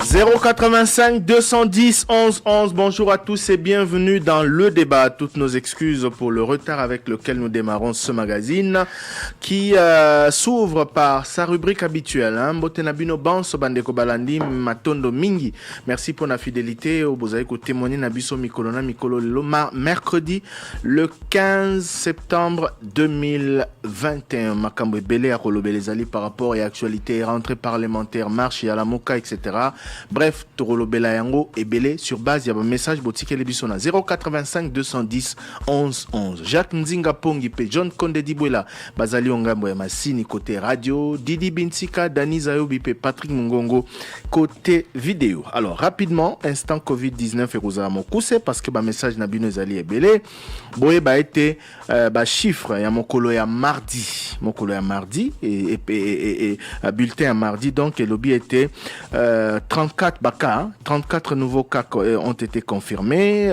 085 210 11 11. Bonjour à tous et bienvenue dans le débat. Toutes nos excuses pour le retard avec lequel nous démarrons ce magazine qui s'ouvre par sa rubrique habituelle. Botenabino Banso Bandeko Balandi Matondo Mingi. Merci pour la fidélité. Vous avez témoigné Nabiso Mikolona Mikolo Loma mercredi le 15 septembre 2021. Makambo Belé à Kolobelezali par rapport à l'actualité, rentrée parlementaire, marche et à la Moka, etc. Bref, Torolo Bela Yango et Belé sur base, il y a un message Botike Lebisona 085 210 11 11. Jacques Nzinga Pongipe, John Konde Dibwela, Bazali Ongambo ya Masini côté radio, Didi Binsika, Dani Zayobipe, Patrick Mungongo côté vidéo. Alors rapidement, instant Covid-19 et Rosamo Kouse parce que ba message Nabino Ezali et Belé. Boye ba été ba chiffre ya mokolo ya mardi et bulletin à mardi donc et lobby était 34 nouveaux cas ont été confirmés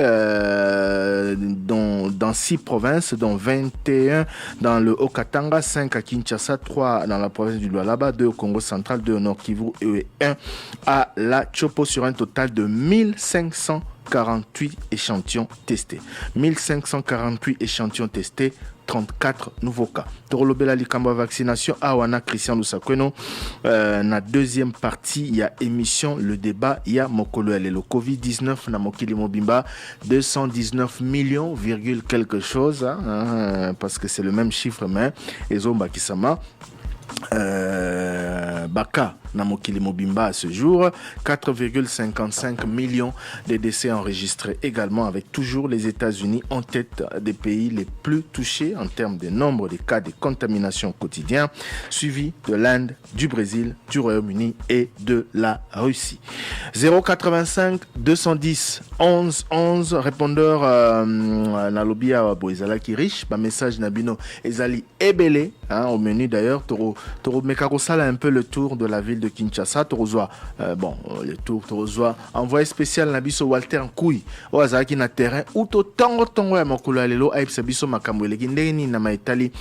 dans 6 provinces, dont 21 dans le Haut-Katanga, 5 à Kinshasa, 3 dans la province du Lualaba, 2 au Congo central, 2 au Nord Kivu et 1 à la Chopo sur un total de 1548 échantillons testés. 1548 échantillons testés. 34 nouveaux cas. Torolobela Likamba vaccination. Awana Christian Lusakweno. Na deuxième partie, il y a émission, le débat, il y a Mokolo et le Covid-19 na Mokili Mobimba. 219 millions, quelque chose. Parce que c'est le même chiffre, mais Ezomba Kisama. Baka Namokili Mobimba à ce jour, 4,55 millions de décès enregistrés également, avec toujours les États-Unis en tête des pays les plus touchés en termes de nombre de cas de contamination quotidien, suivi de l'Inde, du Brésil, du Royaume-Uni et de la Russie. 085 210 11 11 répondeur na lobby à Boizala qui riche, ba message Nabino Ezali Ebele au menu d'ailleurs Toro Mekarosala un peu le tour de la ville de Kinshasa. Torozwa le tour Torozwa envoyé spécial Nabiso Walter Nkoui au Azaki na terrain ou to tongo ya makolo lelo aipsa biso makambo eleki na maitali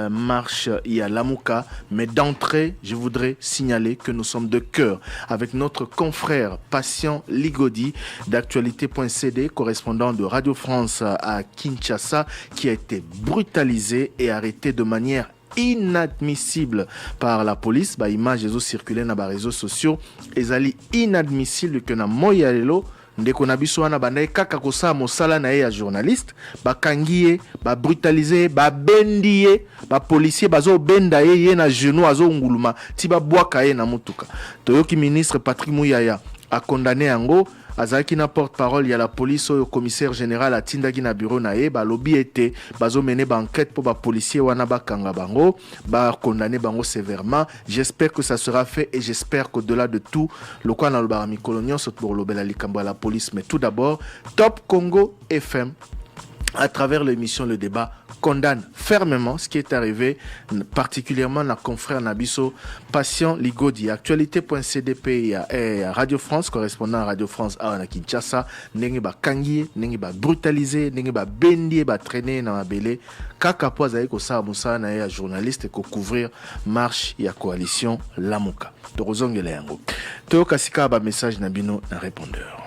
marche ya Lamuka, mais d'entrée je voudrais signaler que nous sommes de cœur avec notre confrère Patient Ligodi d'actualité.cd, correspondant de Radio France à Kinshasa, qui a été brutalisé et arrêté de manière inadmissible par la police. Image les circulent dans les réseaux sociaux. Ezali inadmissible que na moya lelo ndeko na biso wana bandaye kaka kosa mosala na ye ya journaliste bakangiye ba brutaliser ba bendiye ba policier bazo benda ye na genou azo nguluma ti ba bwaka ye na mutuka. Toyoki ministre Patrick Muyaya a condamné yango. Azaki na porte-parole, il y a la police au commissaire général à Tindagi na bureau na e, ba lobby était, bazo mené ba enquête pour ba policier wana ba kanga bango, ba condamné bango sévèrement. J'espère que ça sera fait et j'espère qu'au-delà de tout, le quoi na le barami colonial saute pour l'obéla likambo à la police. Mais tout d'abord, Top Congo FM, à travers l'émission Le Débat, condamne fermement ce qui est arrivé, particulièrement la confrère Nabiso Patient Ligodi. Actualité.cdp et Radio France, correspondant à Radio France à Kinshasa, n'engi ba kangiye, n'engi ba brutaliser, n'engi ba bendiye, ba traîner na mabele, kaka po azayi ko sa musa na ya journaliste ko couvrir marche ya coalition Lamuka. Torozongele yango. Toyo kasika ba message nabino na répondeur.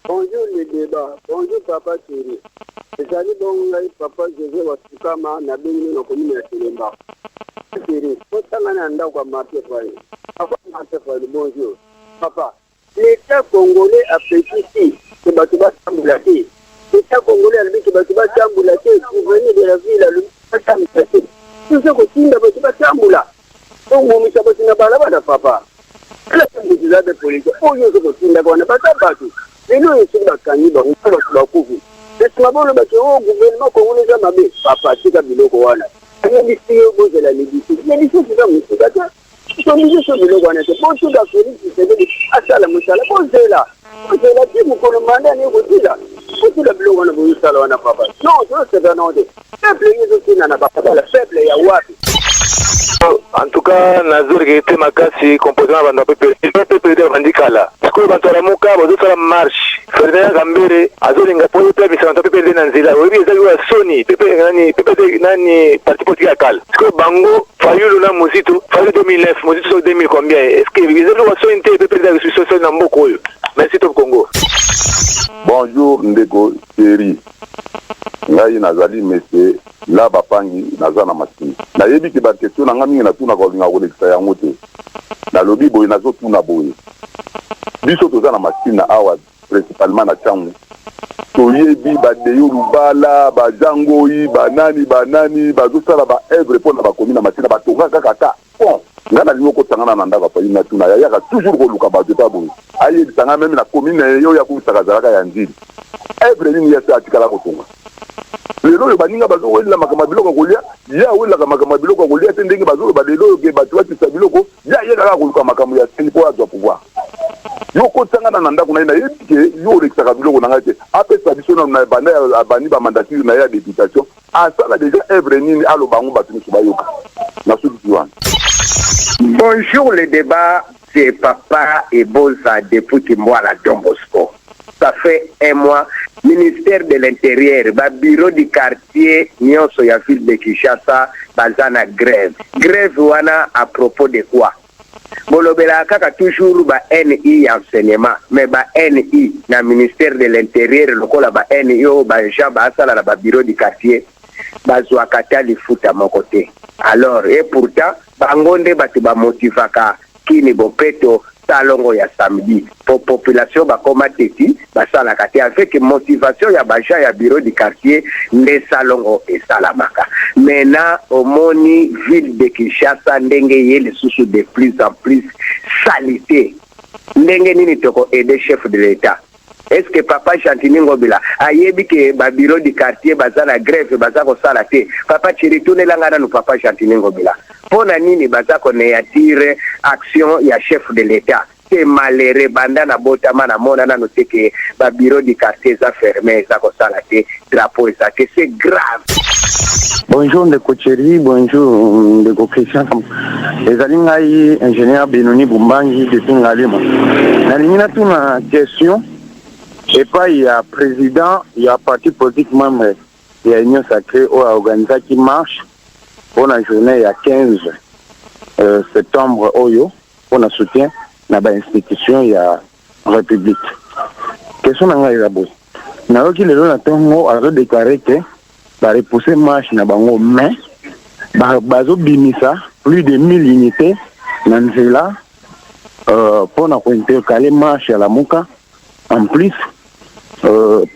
Bonjour le débat. Bonjour papa Thierry. Ezali bongai papa José Watukama na bengi na commune ya Kilemba. Thierry, potanga na ndako kwa marché fai. Apa marché fai bonjour. Papa, l'État congolais a pétité que Batuba Samboulati. L'État congolais a dit que Batuba Samboulati souvenir de la ville à l'État. Tout ce que Tinda Batuba Samboula. Donc mon monsieur Batina Balaba papa. La police de police. Oh yo que Tinda Bana Batabatu. Mais nous, ici, nous avons dit que nous avons dit que nous avons dit que nous avons dit que nous avons dit que nous avons dit que nous avons dit que nous avons dit que nous avons dit que nous avons dit que nous avons dit que nous avons dit que nous avons dit que nous avons dit en tout cas, Nazor qui était Makasi, composant à Vandape, PPD Vandikala. sikoyo bato ya lamuka bazosala marche Ferdinand Kambere azolinga po ye pe misanto PPRD na nzela oyebi ezali oyo soni PPRD nani parti politique ya kala sikoyo bango Fayulu na Mozito Fayulu 2009 Mozito so 2000 combien est-ce que ezali oyo soni te PPRD ya restitution na mboka oyo merci top Congo. Bonjour ndeko Thierry ngai nazali monsieur la bapangi naza na masini nayebi ke ba question na ngami na tuna ko linga ko lekisa yango te na lobi boye nazo tuna boye biso toza na masini na awa principalement na changu toyebi badeyo lubala bajangoyi banani bazosala ba œuvre pour na bakomi na masini batonga kaka ta bon ngana lingo ko tangana na ndaka pa ina tuna yaka toujours ko luka ba jota boye ayi tanga même na commune yo ya ko sakazalaka ya ndili œuvre ni ya sa tikala ko tonga lelo baninga bazo wela makama biloko kolia ya wela makama biloko kolia te ndenge bazo ba lelo ke batu batisa biloko ya kaka koluka makamu ya seni po azwa pouvoir yo ko tangana na ndako na ina yebike yo lekisaka biloko na ngate apesa biso na banda ya bani ba mandature na ya députation asala déjà œuvre nini alo bango batu miso bayoka na suki wana. Bonjour, le débat, c'est Papa et Boza depuis Kimboala Don Bosco. Ça fait un mois, ministère de l'Intérieur, le bureau du quartier, Nyonso ya ville de Kinshasa, bazana grève. Grève wana à propos de quoi? Bolobela kaka toujours ba NI enseignement, mais ba NI na ministère de l'Intérieur, lokola ba NI o ba Jean ba sala na ba bureau du quartier, bazwa kata li futa mon côté. Alors, et pourtant, bangonde batu ba motivaka kini bopeto salongo ya samedi pour population ba koma teti ba sala kati avec motivation ya baja ya bureau du quartier nde salongo et salamaka. Maintenant omoni ville de Kinshasa ndenge yeli susu de plus en plus salité. Ndenge nini toko aider chef de l'État. Est-ce que Papa Chantini Ngobila ayebi ke ba bureau du quartier bazana grève bazako sala te Papa Chiritoune langana no Papa Chantini Ngobila pona nini bazako ne attire action ya chef de l'État c'est malheureux banda na botama na mona na noteke ba bureau du quartier za fermé zako sala te drapeau ça que c'est grave. Bonjour ndeko Thierry, bonjour ndeko Christian. Ezali ngai ingénieur Benoni Bumbangi de Tungalema. Na lingina tuna question. Et pas il y a président, il y a parti politique membre, il y a Union Sacrée ou organisation qui marche pour la journée il y a 15 septembre Oyo pour un soutien dans l'institution il y a République. Question nanga irabo. Na oki lelo na tongo a déclaré que ba repousser marche na bango mais bazo bimisa plus de 1000 unités na nzela pour na ko intercaler marche à la Muka en plus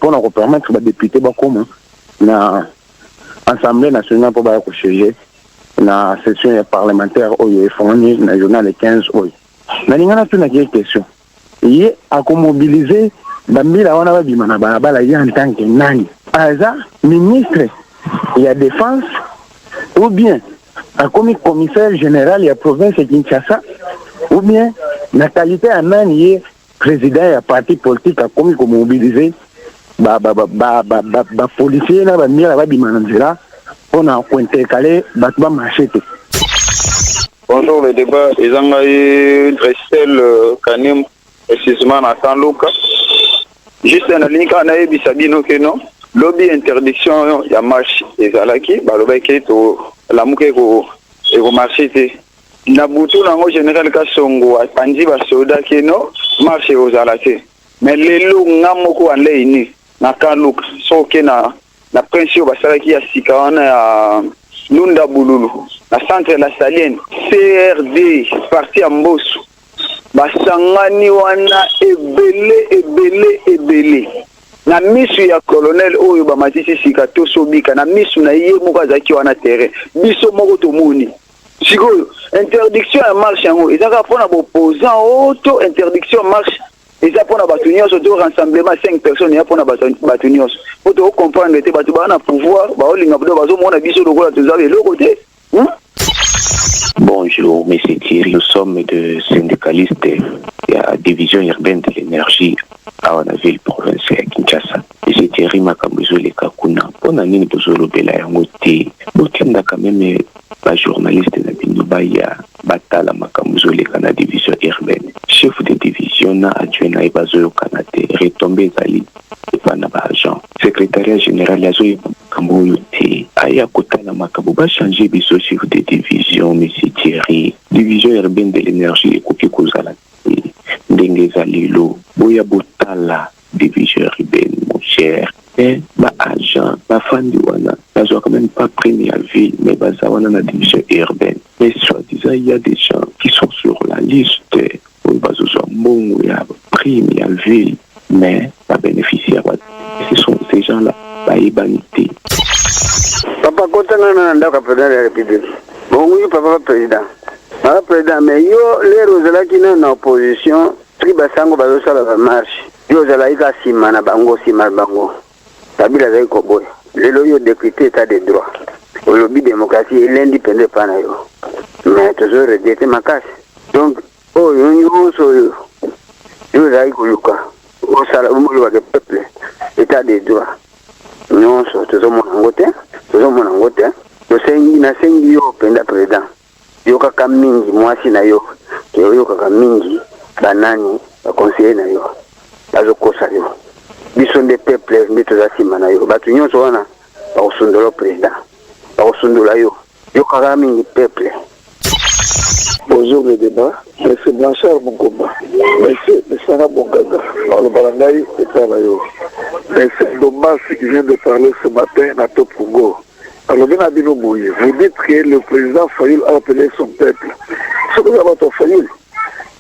pour nous permettre de députés comme na Assemblée nationale pour ba ko siéger na session parlementaire oyo efoni na journal le 15 oyo na lingana tuna question yé a mobiliser bambila wana babima na balabala ya en tant que nani aza ministre ya défense ou bien a comme commissaire général ya province de Kinshasa ou bien na qualité à nani président ya parti politique a comme mobiliser ba policier na ba mira ba bimananzela on a intercalé ba marché. Bonjour, le débat ezangai Dressel Kanim précisément na Sanluka juste na linika na ebisabino ke non lobby interdiction ya marche ezalaki balobaki to lamuke ko marché te na butu nango général Kasongo apandi ba soda ke no marché ozalaki mais lelo ngamoko anleini na Kanluka soke na principe basalaki ya sikawana ya Lunda Bululu na centre la Salienne CRD parti à Mbosso basangani wana ebele na misu ya colonel oyo ba matisi sika to sobika na misu na ye moko azaki wana terrain biso moko to moni sikoyo interdiction ya marche yango ezaka pona opposant auto interdiction marche eza pona batu nyonso to rassemblement 5 personnes ya pona batu nyonso poto comprendre te batu bana pouvoir ba olinga bodo bazo mona biso lokola tozabe loko te. Bonjour, monsieur Thierry. Nous sommes de syndicalistes de la division urbaine de l'énergie à la ville provinciale Kinshasa. Monsieur Thierry Makamuzole Kakuna. Pour nini bozolo bela yangote. Botinda quand même pas journaliste na binoba ya batala Makamuzole kana division urbaine. Chef de division division na adjoint na bazo kanate retombé zali pas na ba agent secrétariat général ya zo kambo te aya kotana makabo ba changer biso chef de division monsieur Thierry division urbaine de l'énergie ekoki kozala ndenge zali lo boya botala division urbaine mon cher et ba agent ba fandi wana bazo quand même pas pris à ville mais baza wana na division urbaine mais soi-disant il y a des gens qui sont sur la liste bazo so mbongo ya prime à ville mais pas bénéficiaire. Ce sont ces gens-là, pas humanité. Papa, quand on a un président de la République, bon, oui, papa, président. Papa, président, mais yo, les roses qui sont en opposition, Tribasango, Bazo, la marche. Yo, Zalaïka, Simana, Bango, Simana, Bango. Tabila, Zay, Koboy. Les loyaux décrétés état des droits. Au lobby démocratie et l'indépendant, pas yo. Mais toujours regretté ma casse. Donc, oh, yo, yo, Zay, Koyuka. Au salaire du peuple, état des droits. Nous sommes en Angleterre, nous sommes en président. Yo kaka mingi mwasi na yo, yo kaka mingi banani conseiller na yo. Bazo kosa yo. Biso nde peuple mbeto za sima na yo. Batu nyonso wana ba osundolo président. Ba osundolo yo. Yo kaka mingi peuple. Bonjour le débat, monsieur Blanchard Mongomba, monsieur Sarah Bongaga, le Balangaï et Talayo. Mais c'est dommage ce qui vient de parler ce matin à Top Congo. Alors, bien Abino Bouye, vous dites que le président Fayoul a appelé son peuple. Ce que vous avez votre Fayoul,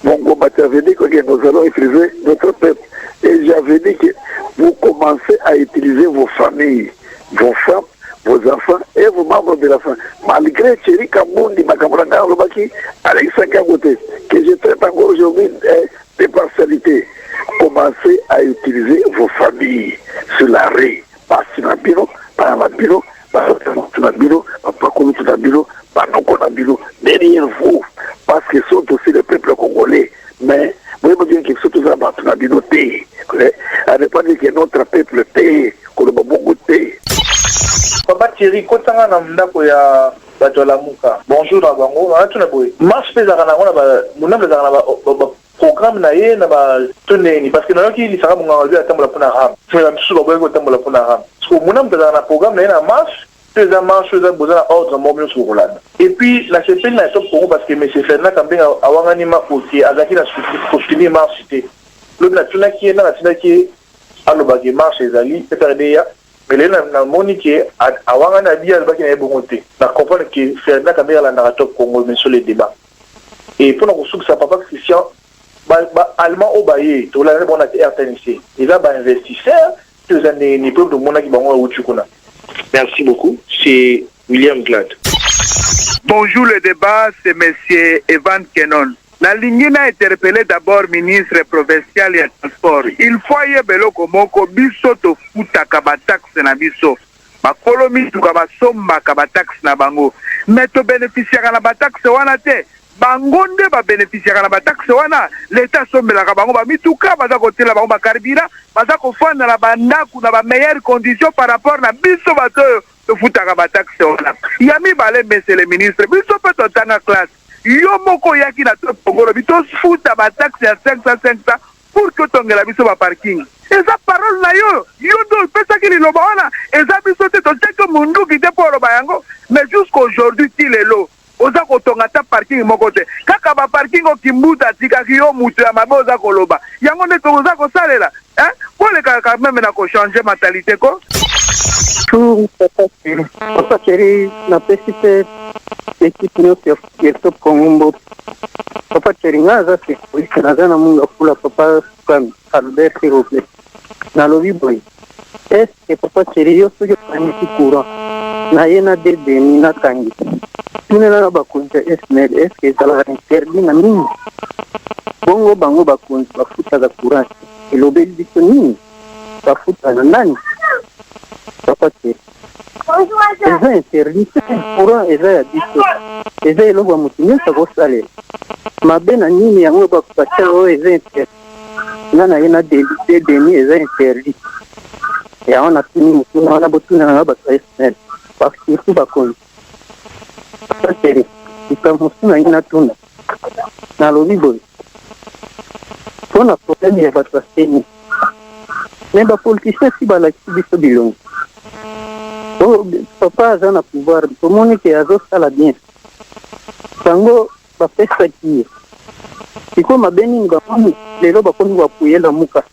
Mongomba, tu avais dit que nous allons utiliser notre peuple. Et j'avais dit que vous commencez à utiliser vos familles, vos femmes, vos enfants et vos membres de la famille. Malgré Thierry Kambundi, Makambranga, Lobaki, Alexa Kagote, que je traite encore aujourd'hui des partialités, commencez à utiliser vos familles sur la rue. Pas sur la bureau, pas la bureau, pas sur la bureau, pas comme sur la bureau, pas non qu'on a bureau, derrière vous. Parce qu'ils sont aussi le peuple congolais. Mais, vous voyez bien qu'ils sont tous là-bas, sur la bureau, à ne pas dire que notre peuple, qu'on a beaucoup de Papa Thierry, kotanga na ndako ya Batolamuka. Bonjour na bango, na tuna boy. Marche pezaka na ngona ba munamba zaka na ba programme na ye na ba toneni parce que na yoki li saka munga ngalo atambola pona ram. Fela msusu ba boy ko tambola pona ram. Parce que munamba zaka na programme na ye na marche, peza marche za bozana ordre mobile sur Rolanda. Et puis la CPL na top Congo parce que monsieur Fernand Kambenga awangani makoti azaki na soutenir marche té. Le na tuna ki na tina ki alobaki marche ezali PRDA. Mais là, on a moniqué, avant on a dit à l'Albaki n'a pas monté. On a compris que Fernand Kambenga la narrateur Congo, mais sur les débats. Et pour nous soutenir, ça papa Christian, allemand au baillé, tout l'année on a été RTNC. Il va investisseur, tous les années, ni peu de monde qui va au Tchoukouna. Merci beaucoup. C'est William Glad. Bonjour le débat, c'est monsieur Evan Kenon. La ligne a interpellé d'abord ministre provincial et transport. Il faut y avoir comme biso to futa kabatax na biso. Bakolo mitu kabasomba kabatax na bango. Mais to bénéficiaire na batax wana te. Bango nde ba bénéficiaire na batax wana. L'état sombela ka bango ba mituka baza kotela bango ba carburant, baza ko fanda na bandaku na ba meilleures conditions par rapport na biso bato to futa kabatax wana. Yami bale monsieur le ministre, biso peut tanga classe. Yo moko yaki na top Congo bito futa ba taxe ya 500 pour que tongela biso ba parking. Eza parole na yo do pesa ki liloba wana eza biso te to teke mundu ki te poro bayango mais jusqu'aujourd'hui tilelo oza ko tonga ta parking moko te kaka ba parking o kimbuta tika ki yo mutu ya mabe oza ko loba yango ne to oza ko salela pour le kaka même na ko changer mentalité ko tout papa chéri na pesite équipe nyonso ya top Congo papa chéri ngaza se naza na munga kula papa comme Albert Roble na lobi boy est papa chéri yo soki kanisi courant na ye na dede ni na kangi tunela na bakonzi ya SNEL est-ce ezalaka interdit na mingi bongo bango bakonzi bafutaka courant elobeli biso nini bafuta na nani papa chéri eza interdit courant eza ya biso eza eloko ya motu nyonso akosalela mabe na nini yango bakupatia oyo eza interdit nga na ye na dedeni eza interdit yango natuni motuna wana botuna nanga bato ya SNEL surtout bakonzi papa chéri likambo mosu na ye natuna nalobi boye mpona problème ya bato baseni me bapoliticien si balakisi biso bilongo papa aza na pouvoir tomoni ke azosala bien bango bapesaki ye siko mabe nini bamoni lelo bakomi bapuyela muka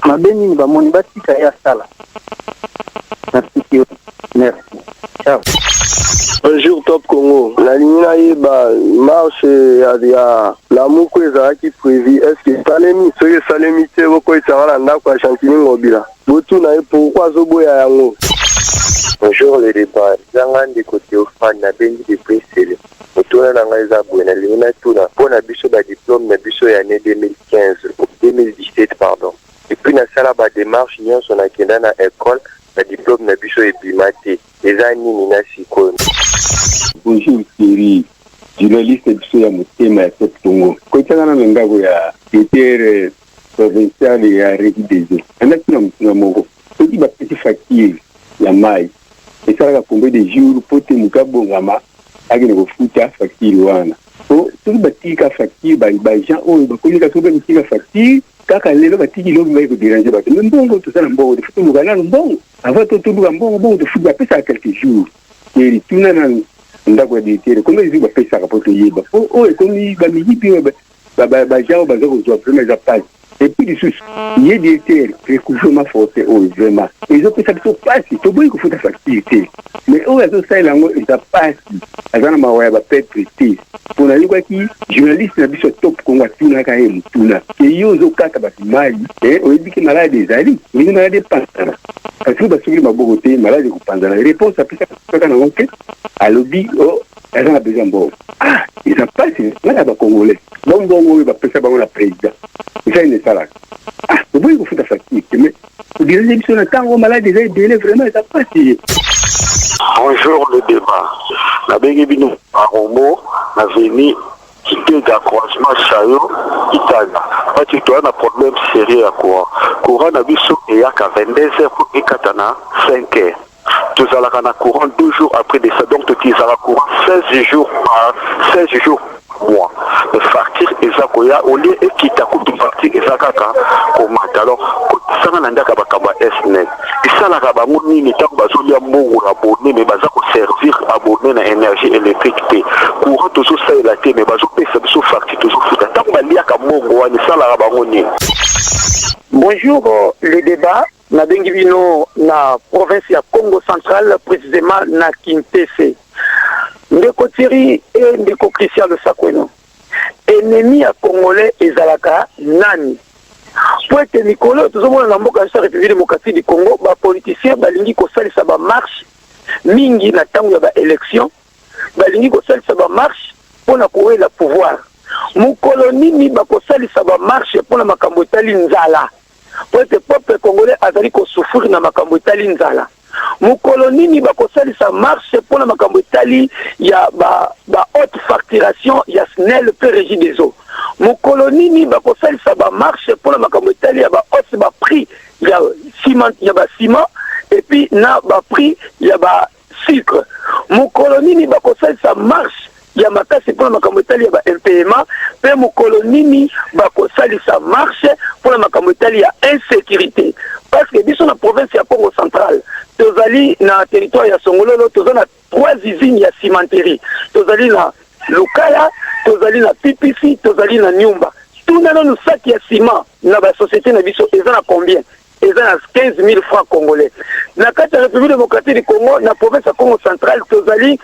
mabe nini bamoni batika ye asala merci. Ciao. Bonjour Top Congo. La ligne marche ya la mouko ezalaki prévu. Est-ce que Salemi, ce que Salemi te boko itara na kwa Chantini ngobila. Botu na ye pourquoi zoboya yango. Bonjour les débats. Zangan de côté au fan na bengi de précédé. Autour na ngaiza buena lina tuna pona biso ba diplôme na biso ya année 2017 pardon. Et puis na sala ba démarche nyonso na kenda na école. Le diplôme na biso epimate eza nini na sikoyo. Bonjour Thierry, journaliste biso ya motema ya Top Congo. Koitanga na ngabo ya directeur provincial ya Régie des Eaux. Andaki na mtunga moko. Soki ba petit facture ya mai. Esalaka combien de jours pote mukabongama akene kofuta facture wana. Soki batika facture ba Jean oyo bakolika soki batika facture kaka lelo batiki lobi baiko déranger bato. Mbongo tosala mbongo de futu mukana mbongo. Avant tout mbongo bongo de futu bapesa quelques jours. Thierry tuna na ndako ya directeur comment ils va faire ça rapport yeba comme ba miyipi ba jao ba zoko zo premier za page et puis du sous il est directeur recouvrement forcé vraiment ils ont fait ça tout passe tout bon il faut faire activité mais au réseau ça là ils a passe azana mawa ba pétrité pour na lingua qui journaliste na biso Top Congo tuna ka ye tuna ke yo zo kaka ba mali au début malade des ali il malade des pantana parce que ba sugri ba bogoté malade ko pandana réponse à pisa ka na onke alobi elle a besoin bon ils ont passé là ba congolais bon ba pesa ba la président ça il est ça là vous voyez vous faites ça mais vous direz que sur le temps malade des délais vraiment ça passé. Bonjour le débat la bengibino aromo na veni quitter da croisement chayo itana parce que tu as un problème sérieux à courant na biso et ya ka 22h pour ekatana 5h. Tous allons à courant 2 jours après de ça, donc tu as courant 16 jours mois. Le facture ezakoya au lieu et qui t'a coûté facture ezakaka comment alors ça n'a ndaka bakaba SNET. Et ça la kaba moni ni tak bazolia mbongo abonné mais baza ko servir abonné na énergie électrique té. Courant toujours ça la té mais bazo pesa biso facture toujours futa. Tak balia ka mbongo wani ça la kaba moni. Bonjour, le débat. Na bengibino na province ya Congo central précisément na Kintese. Ndeko Thierry et ndeko Christian de Sakweno. Ennemi ya congolais ezalaka nani? Pour que Nicolas tozomona na mboka ya République démocratique du Congo ba politicien balingi ko salisa ba marche mingi na tango ya ba élection balingi ko salisa ba marche pona kowe la pouvoir. Mukoloni ni ba ko salisa ba marche pona makambo tali nzala. Pour que le peuple congolais azali ko souffrir na makambo tali nzala. Mukoloni ni ba ko salisa marche pona makambo tali ya ba haute facturation ya SNEL pe Régie des Eaux. Mukoloni ni ba ko salisa ba marche pona makambo tali ya ba haute ba prix ya ciment et puis na ba prix ya ba sucre. Mukoloni ni ba ko salisa marche ya makasi pour la makamotali ya ba MPMA pe mukoloni ni ba ko salisa marche pour la makamotali ya insécurité parce que biso na province ya Congo central tozali na territoire ya Songololo tozali na 3 usines ya cimenterie tozali na Lukaya tozali na PPC tozali na Nyumba tuna no sac ya ciment na ba société na biso eza na combien eza na 15 000 francs congolais na kati ya République démocratique du Congo na province ya Congo central tozali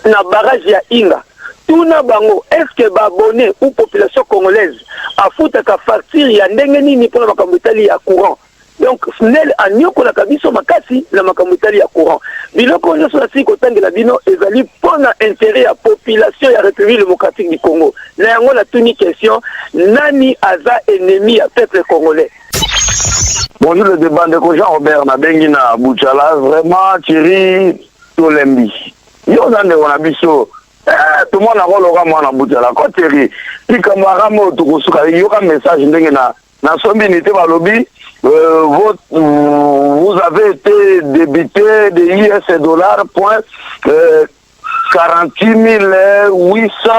na barrage ya Inga tuna bango est-ce que ba abonné ou population congolaise afuta ka facture ya ndenge nini pour la makamutali ya courant donc SNEL anyoko na kabiso makasi na makamutali ya courant biloko nyonso na siko tangela bino ezali pona intérêt ya population ya République démocratique du Congo na yango la tuni question nani aza ennemi ya peuple congolais. Bonjour le débat de Jean-Robert na bengi na Bouchala vraiment Thierry Tolembi yo zande wana biso tout le monde a rôle na Bouchala ko Thierry ki kamara mo to kosuka yo ka message ndenge na sombinité ba lobby vous avez été débité de US dollars point 48 800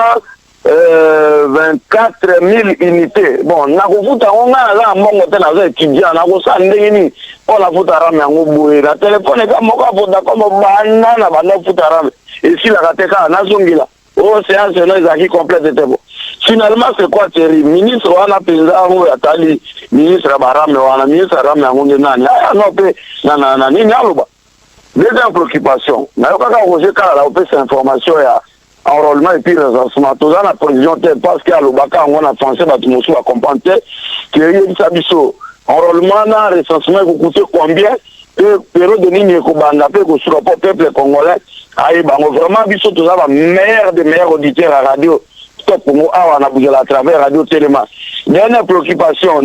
24 000 unités. Bon, nakofuta onga za mbongo te nazo étudiant nakosa ndenge ni on a futa rame yango boye na téléphone ka moko afuta comme bana na bana futa rame et si la kateka nazongila oh séance no ezaki complète te bon. Finalement c'est quoi Thierry ministre wana penza ngo atali ministre barame wana ministre rame yango nani ah non pe na nini aloba. Deuxième préoccupation na yoka ka Roger kala la opesa information ya enrôlement et puis recensement. Tout ça, la prévision, parce qu'il y a le bac en français, tout le monde va comprendre que y a une sabiso. Enrôlement, recensement, vous coûtez combien? Période de ligne, vous avez sur le peuple congolais. Vraiment, biso, tout ça, va meilleur des meilleurs auditeurs à radio. Stop pour moi, on a bougé à travers radio téléma. Dernière préoccupation,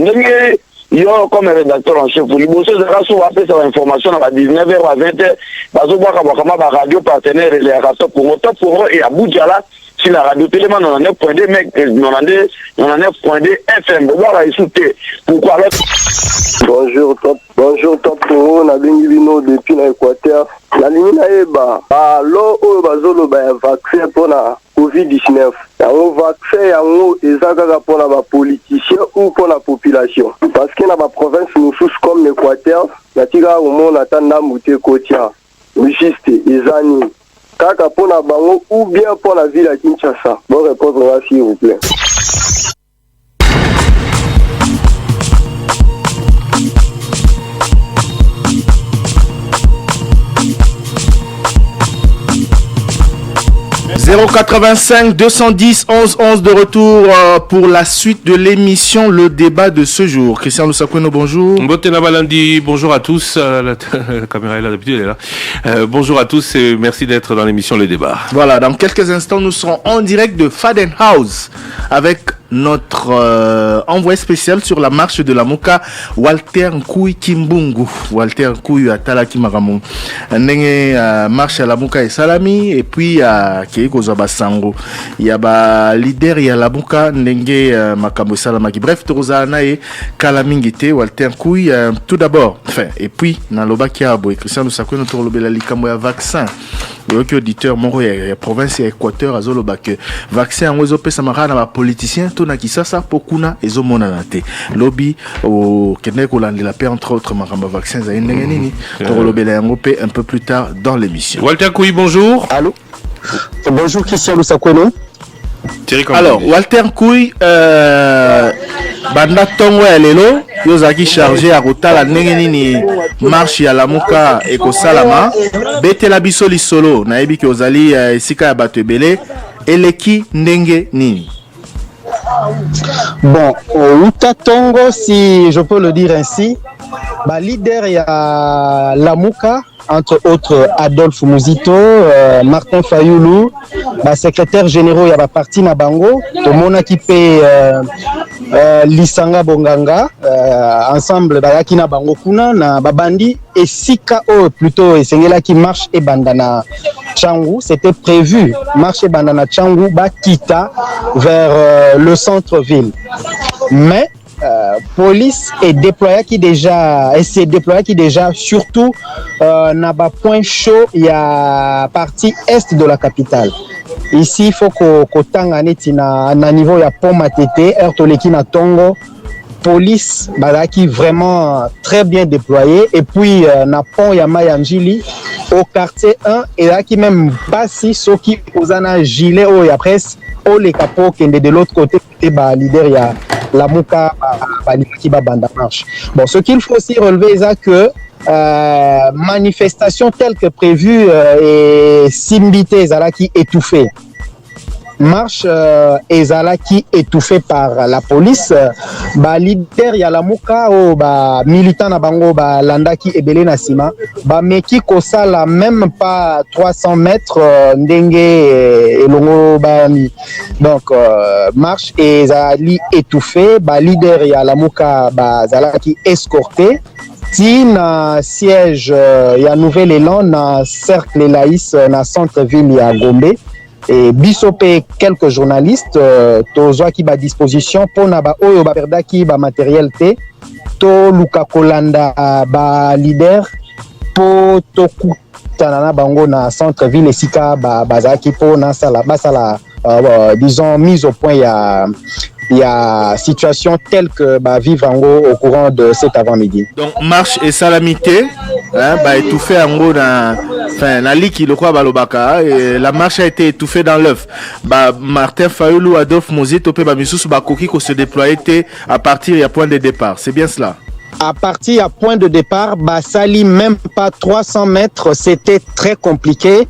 yo comme rédacteur en chef, vous avez cette information à 19h à 20h, la radio partenaire et les radios pour eux et à Boudjala, si la radio téléman 99.2 mec 99.2 FM, pourquoi alors? Bonjour top pour on a Bengivino depuis l'Équateur. La ligne naeba l'eau au bazolo ba vaccin pour la COVID-19. Un vaccin yango ezaka pour la politicien ou pour la population. Parce que dans la province nous comme l'Équateur, la tiga au monde attend mouté côtière. Juste ezani kaka pour la bango ou bien pour la ville à Kinshasa. Bon répondre s'il vous plaît. 085 210 11 11 de retour pour la suite de l'émission Le Débat de ce jour. Christian Lusakweno, bonjour. Mbotena Balandi, bonjour à tous. La caméra est là, d'habitude elle est là. Bonjour à tous et merci d'être dans l'émission Le Débat. Voilà, dans quelques instants, nous serons en direct de Fadenhouse avec notre envoyé spécial sur la marche de la Mouka, Walter Nkouy Kimbungu. Walter Nkouy Atala Kimaramu. Ndenge marche à la Mouka et Salami et puis Keiko Zabasango. Il y a leader il y a la Mouka Ndenge Makambo Salamaki. Bref, Torozana et Kalamingite Walter Nkouy tout d'abord. Enfin, et puis dans le Bakiabo et Christian Lusakwe notre lobela likambo ya vaccin. Le auditeur moro ya province ya Équateur azoloba que vaccin en ozo pesa marana ba politicien na kisasa pokuna ezomona nate lobby au Québec ou la paix entre autres maramba vaccins za ndenge nini to lobela yango pe un peu plus tard dans l'émission. Walter Nkouy, bonjour. Allô. Bonjour Christian Lusakweno. Alors Walter Nkouy banda tongo ya lelo yozaki chargé à kotala ndenge nini marche ya lamuka ekosalama betela biso lisolo nayebi ke ozali esika ya bato ebele eleki ndenge nini. Bon, Utatongo, si je peux le dire ainsi, leader il y a Lamuka, entre autres Adolphe Mouzito, Martin Fayoulou, secrétaire général il y a parti na bango, tout le monde qui paie Lisanga Bonganga, ensemble bayaki na bango kuna na babandi et Sika plutôt et Sengela qui marche et bandana Tchangou, c'était prévu marche et bandana Tchangou Bakita vers le centre-ville. Mais police est déployée qui déjà surtout n'a pas point chaud il y a partie est de la capitale. Ici il faut que tanga neti na niveau ya pont Matete Ertoleki na Tongo police qui vraiment très bien déployée et puis na pont ya Mayanjili au quartier 1 et là qui même passi ceux qui osana gilet ou ya presse au les capots qui de l'autre côté et leader ya la Mouka qui va banda marche. Bon, ce qu'il faut aussi relever c'est que manifestation telle que prévue et Simbité Zalaki étouffée. Marche Ezalaki étouffé par la police leader ya la Mouka ou militant na bango landaki ebele na sima meki kosala même pas 300 mètres ndenge elongo donc marche ezali étouffé leader ya la Mouka zalaki escorté si na siège ya Nouvel Élan na cercle Laïs na centre-ville ya Gombe. Et bisopé quelques journalistes tozo qui ba disposition pour na ba oyo ba perdaki ba matériel te to Luka Kolanda ba leader po to kutana na bango na centre ville esika bazaki po na sala basala disons, mise au point, il y a situation telle que vivre en gros au courant de cet avant-midi. Donc marche et salamité, étouffé en gros dans la ligue le quoi balobaka et la marche a été étouffée dans l'œuf. Martin Fayoulou, Adolphe Mozito pe misusu bakoki ko se déployer à partir du point de départ. C'est bien cela. À partir à point de départ, Sali, même pas 300 mètres, c'était très compliqué.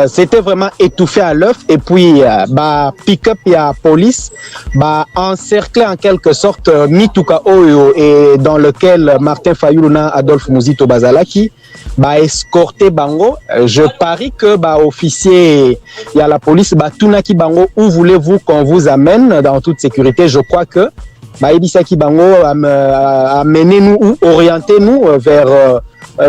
C'était vraiment étouffé à l'œuf. Et puis, pick-up et la police, encerclé en quelque sorte Mituka Oyo, et dans lequel Martin Fayouluna, Adolphe Mozito Bazalaki, escorté Bango. Je parie que officier, il y a la police, Tunaki Bango, où voulez-vous qu'on vous amène dans toute sécurité? Je crois que Ebisaki Bango amenez-nous ou orientez-nous vers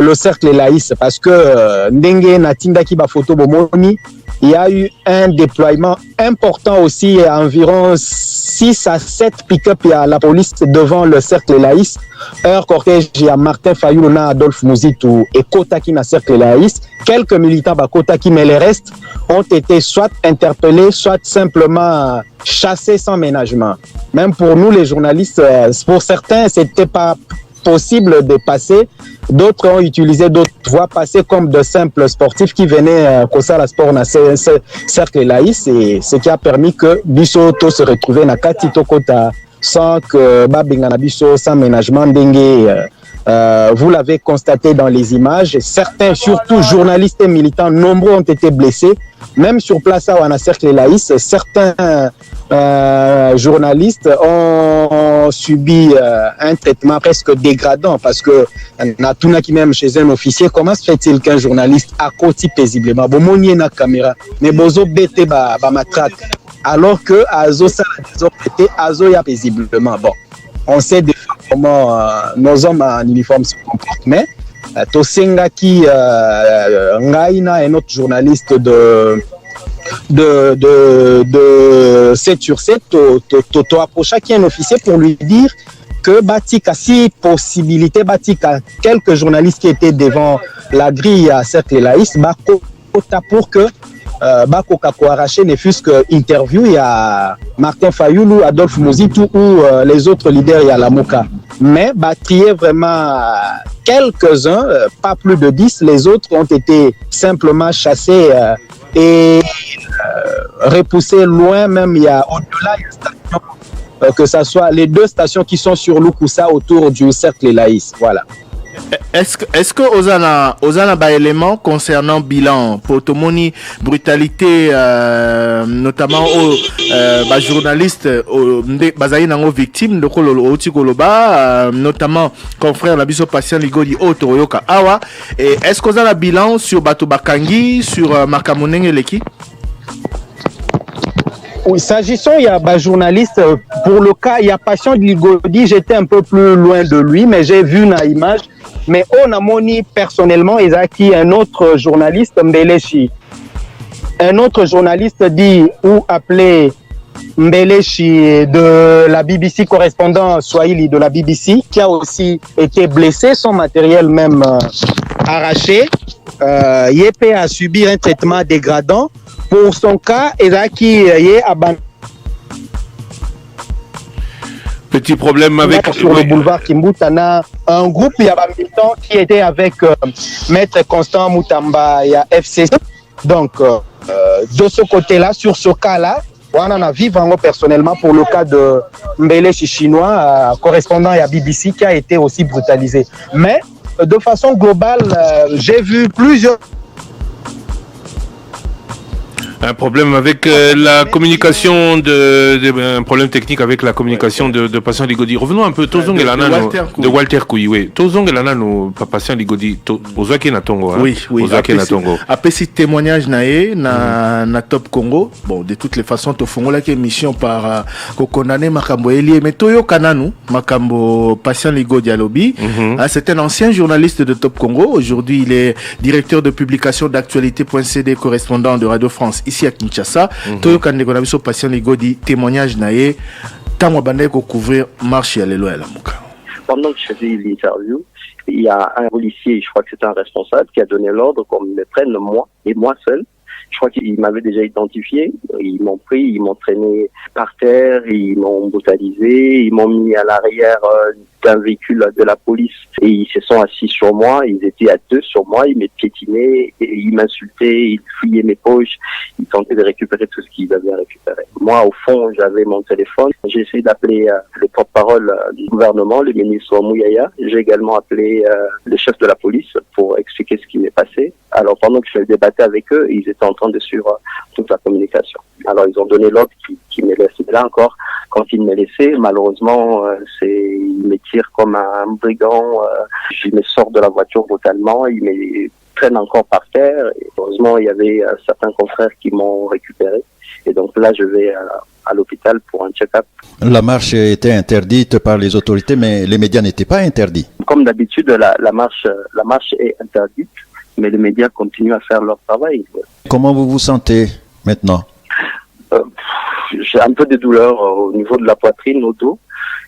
le cercle Laïs, parce que Ndenge Natindaki Bafoto Bomoni, il y a eu un déploiement important aussi, environ 6 à 7 pick-up à la police devant le cercle Laïs. Heure cortège, il y a Martin Fayoulona, Adolphe Mouzitou et Kotaki na cercle Laïs. Quelques militants Kotaki, mais les restes ont été soit interpellés, soit simplement chassés sans ménagement. Même pour nous, les journalistes, pour certains, c'était pas possible de passer. D'autres ont utilisé d'autres voies passées comme de simples sportifs qui venaient à la sport dans ce cercle Laïs, et ce qui a permis que Bissoto se retrouvait dans Katito Kota sans que Babinganabiso, sans ménagement dengue. Vous l'avez constaté dans les images, certains, surtout journalistes et militants, nombreux ont été blessés. Même sur place à Wana Cercle Laïs, certains journalistes ont subi un traitement presque dégradant, parce que Natuna qui même chez un officier, comment se fait-il qu'un journaliste à côté paisiblement, bomonier na caméra, mais bozo bete ba matraque, alors que Azo ça été Azo ya paisiblement. Bon, on sait des fois comment nos hommes en uniforme se comportent, mais Tosengaki Ngaina, un autre journaliste de 7 sur 7, to approcha qui est un officier pour lui dire que Batika, si possibilité, Batika, quelques journalistes qui étaient devant la grille à Cercle Laïs, pour que Bakoka arraché ne fût-ce que interview, il y a Martin Fayoulou, Adolphe Mouzitou ou les autres leaders, il y a la Mouka. Mais trier vraiment quelques-uns, pas plus de 10, les autres ont été simplement chassés et repoussés loin, même il y a au-delà des stations, que ce soit les 2 stations qui sont sur Lukusa autour du cercle Laïs. Voilà. Est-ce que Ozana ba éléments concernant bilan pour Tomoni brutalité notamment aux journalistes bazaï nango victimes de Koloba, notamment confrère la biso patient Ligodi Otoroyoka Awa, et est-ce que Ozana bilan sur Bato Bakangi, sur Makamoneng et Leki? Oui, s'agissant, il y a journaliste, pour le cas, il y a Patient Ligodi, j'étais un peu plus loin de lui, mais j'ai vu une image. Mais on a moni personnellement, Ezaki, un autre journaliste, Mbelechi. Un autre journaliste dit ou appelé Mbelechi de la BBC, correspondant Swahili de la BBC, qui a aussi été blessé, son matériel même arraché. Yepé a subi un traitement dégradant. Pour son cas, Ezaki est abandonné. Petit problème avec... Sur le boulevard Kimbutana, un groupe, il y a un militant qui était avec Maître Constant Moutamba, il y a FCC. Donc, de ce côté-là, sur ce cas-là, on en a vu personnellement pour le cas de Mbelechi chinois, correspondant à BBC, qui a été aussi brutalisé. Mais, de façon globale, j'ai vu plusieurs... Un problème avec la communication un problème technique avec la communication de Patient Ligodi. Revenons un peu de Walter Kouy, oui. Tozong et Lanano, Patient Ligodi, Ozaki Natongo. Oui. Après ce témoignage na Top Congo, bon, de toutes les façons, Tofongo la émission par condamné Makambo Elie, mais Toyo Kananu, Makambo Patient Ligodi Alobi. C'est un ancien journaliste de Top Congo. Aujourd'hui, il est directeur de publication d'actualité.cd, correspondant de Radio France ici à Kinshasa. Toyo Kandego na biso Patient Ligodi, témoignage naé tango bandé ko couvrir marche ya lelo ya la Mouka. Pendant que je faisais l'interview, il y a un policier, je crois que c'était un responsable, qui a donné l'ordre qu'on me prenne moi et moi seul Je crois qu'ils m'avaient déjà identifié. Ils m'ont pris, ils m'ont traîné par terre, ils m'ont brutalisé, ils m'ont mis à l'arrière d'un véhicule de la police et ils se sont assis sur moi. Ils étaient à deux sur moi, ils me piétinaient, et ils m'insultaient, ils fouillaient mes poches, ils tentaient de récupérer tout ce qu'ils avaient récupéré. Moi, au fond, j'avais mon téléphone. J'ai essayé d'appeler le porte-parole du gouvernement, le ministre Mouyaya. J'ai également appelé le chef de la police pour expliquer ce qui m'est passé. Alors, pendant que je débattais avec eux, ils étaient en train de suivre toute la communication. Alors, ils ont donné l'ordre qui me laissait. Là encore, quand ils me laissaient, malheureusement, ils me tirent comme un brigand. Je me sors de la voiture brutalement. Ils me prennent encore par terre. Et heureusement, il y avait certains confrères qui m'ont récupéré. Et donc là, je vais à l'hôpital pour un check-up. La marche était interdite par les autorités, mais les médias n'étaient pas interdits. Comme d'habitude, la marche est interdite, mais les médias continuent à faire leur travail. Comment vous vous sentez maintenant? J'ai un peu de douleur au niveau de la poitrine, au dos,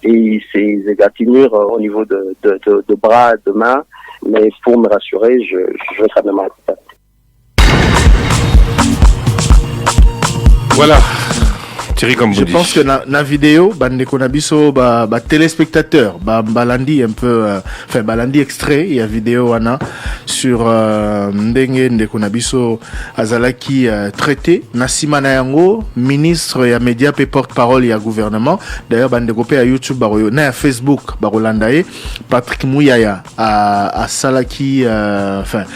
et ces égratignures au niveau de bras, de mains. Mais pour me rassurer, je vais quand même à l'hôpital. Voilà. Je pense que na vidéo bandeko na biso ba téléspectateurs balandi un peu enfin balandi extrait il y a vidéo wana sur ndenge ndeko na biso azalaki traité na sima na yango ministre ya média pe porte-parole ya gouvernement d'ailleurs bandeko pe ya YouTube baroyo na ya Facebook barolanda ye Patrick Mouyaya a salaki enfin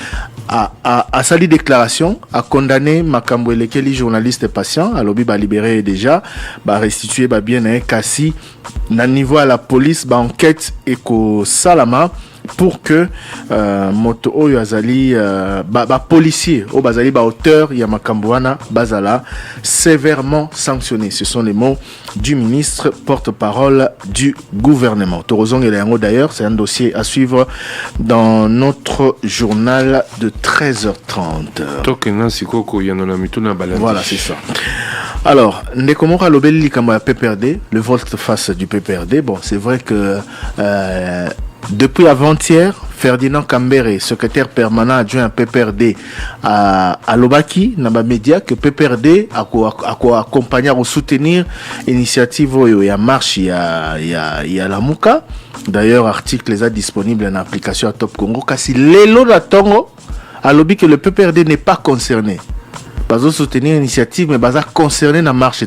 a sali déclaration, a condamné Makambo Elekeli, journaliste et patient, à l'objet ba libéré déjà, ba restitué ba bien kasi na niveau à la police ba enquête eko salama pour que moto oyo azali ba policier o bazali ba auteur ya makambo wana bazala sévèrement sanctionné. Ce sont les mots du ministre porte-parole du gouvernement. Torozong et Léango d'ailleurs, c'est un dossier à suivre dans notre journal de 13h30. Voilà, c'est ça. Alors, Nekomora Lobeli Kamba PPRD, le volte-face du PPRD, bon, c'est vrai que depuis avant-hier, Ferdinand Kambere, secrétaire permanent adjoint à PPRD à Lobaki, Naba Média, que PPRD a accompagné à soutenir l'initiative et à marche il y a la Mouka. D'ailleurs, article est disponible en application à Top Congo. Kasi Lelo la Tongo a lobby que le PPRD n'est pas concerné. Pas soutenir l'initiative, mais pas concerné la marche.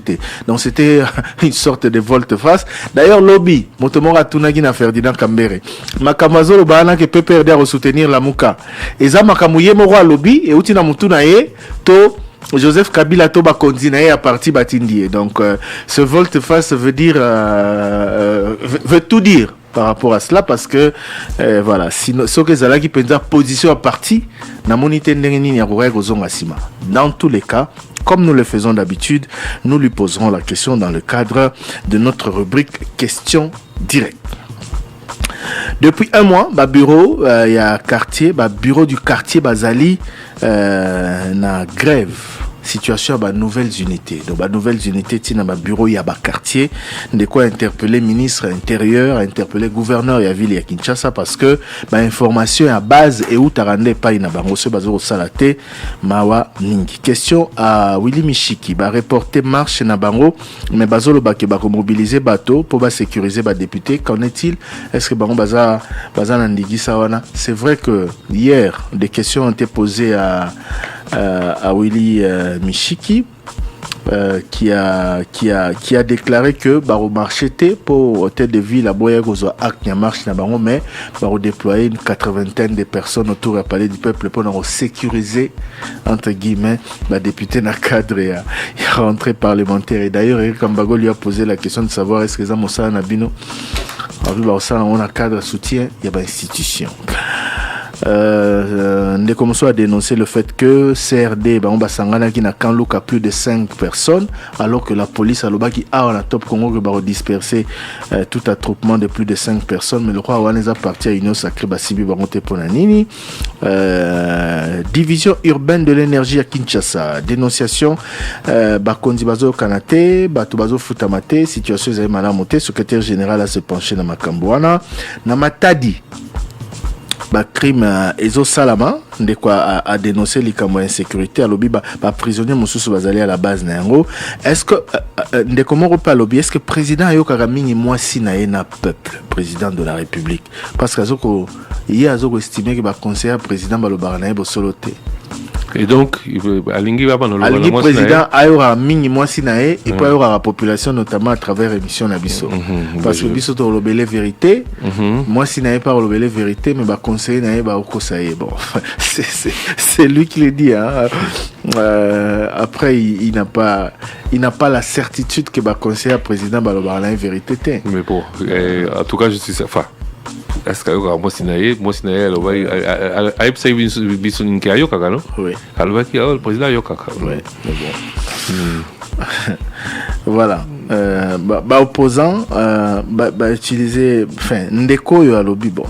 Donc c'était une sorte de volte-face. D'ailleurs, lobby, Motomora Tunagi na Ferdinand Kambere. Makamazo le bana que PPRD a soutenir la Mouka. Et ça, Makamouye Mora lobby, et Utina Mutunaye, to Joseph Kabila Toba Kondinaye à partir Batindie. Donc ce volte-face veut dire, veut tout dire par rapport à cela, parce que voilà, sinon ce que Zala qui peut dire position à partie na monité ndengeni ya kozonga sima. Dans tous les cas, comme nous le faisons d'habitude, nous lui poserons la question dans le cadre de notre rubrique questions directes. Depuis un mois, bureau il y a quartier, bureau du quartier Bazali na grève. Situation à nouvelles unités. Donc, nouvelles unités, tina bureau, il y a quartier. De quoi interpeller ministre intérieur, interpeller gouverneur, il y a ville, il y a Kinshasa, parce que, information à base et où t'arrandais pas, il y a barosse, bazo, salate, mawa, ningi. Question à Willy Michiki, reporter marche na bango, mais bazo le baké, mobiliser bateau, pour sécuriser député. Qu'en est-il? Est-ce que baron baza nandigi sawana? C'est vrai que hier, des questions ont été posées à Willy Michiki qui a déclaré que baro marché pour hôtel de ville à Boya gozo acte ya marche na bango, mais baro déployer une 80aine de personnes autour du palais du peuple pour nous sécuriser entre guillemets député na cadre ya rentrée parlementaire. Et d'ailleurs Eric Kambago lui a posé la question de savoir est-ce que ça mosala na bino on a cadre soutien il y a institution. Ndekomoso a dénoncé le fait que CRD on basangana qui n'a qu'un look à plus de 5 personnes, alors que la police a l'obaki a la Top Congo que va disperser tout attroupement de plus de 5 personnes. Mais le roi Waneza parti à Union Sacrée Basibi Baronte Ponanini. Division urbaine de l'énergie à Kinshasa, dénonciation Bakondi Bazo Kanate, Batubazo Futamate, situation Zaimana Moté, secrétaire général a se penché dans Makambouana, Namatadi. crime ezo salama ndeko a dénoncer likambo insécurité alobi ba prisonnier mosusu bazali à la base na yango. Est-ce que ndeko moko pa alobi est-ce que président ayokaka mingi mwasi na ye na peuple président de la République parce que azoko estimé que ba conseiller président balobaka na ye bosolo te. Et donc, Alingi président ayora mingi mwasi na ye et puis ayora la population notamment à travers émission na biso parce que biso to lobele vérité mwasi na ye pas lobele vérité mais ba conseiller na ye ba okosa ye bon c'est lui qui le dit hein. Après il n'a pas la certitude que ba conseiller président ba lobala na vérité te. Mais bon en tout cas je suis enfin est-ce que moi sinaye alors va ça biso ninki ayoka non oui alors va qui le président ayoka oui mais bon voilà opposant utiliser enfin ndeko yo alobi bon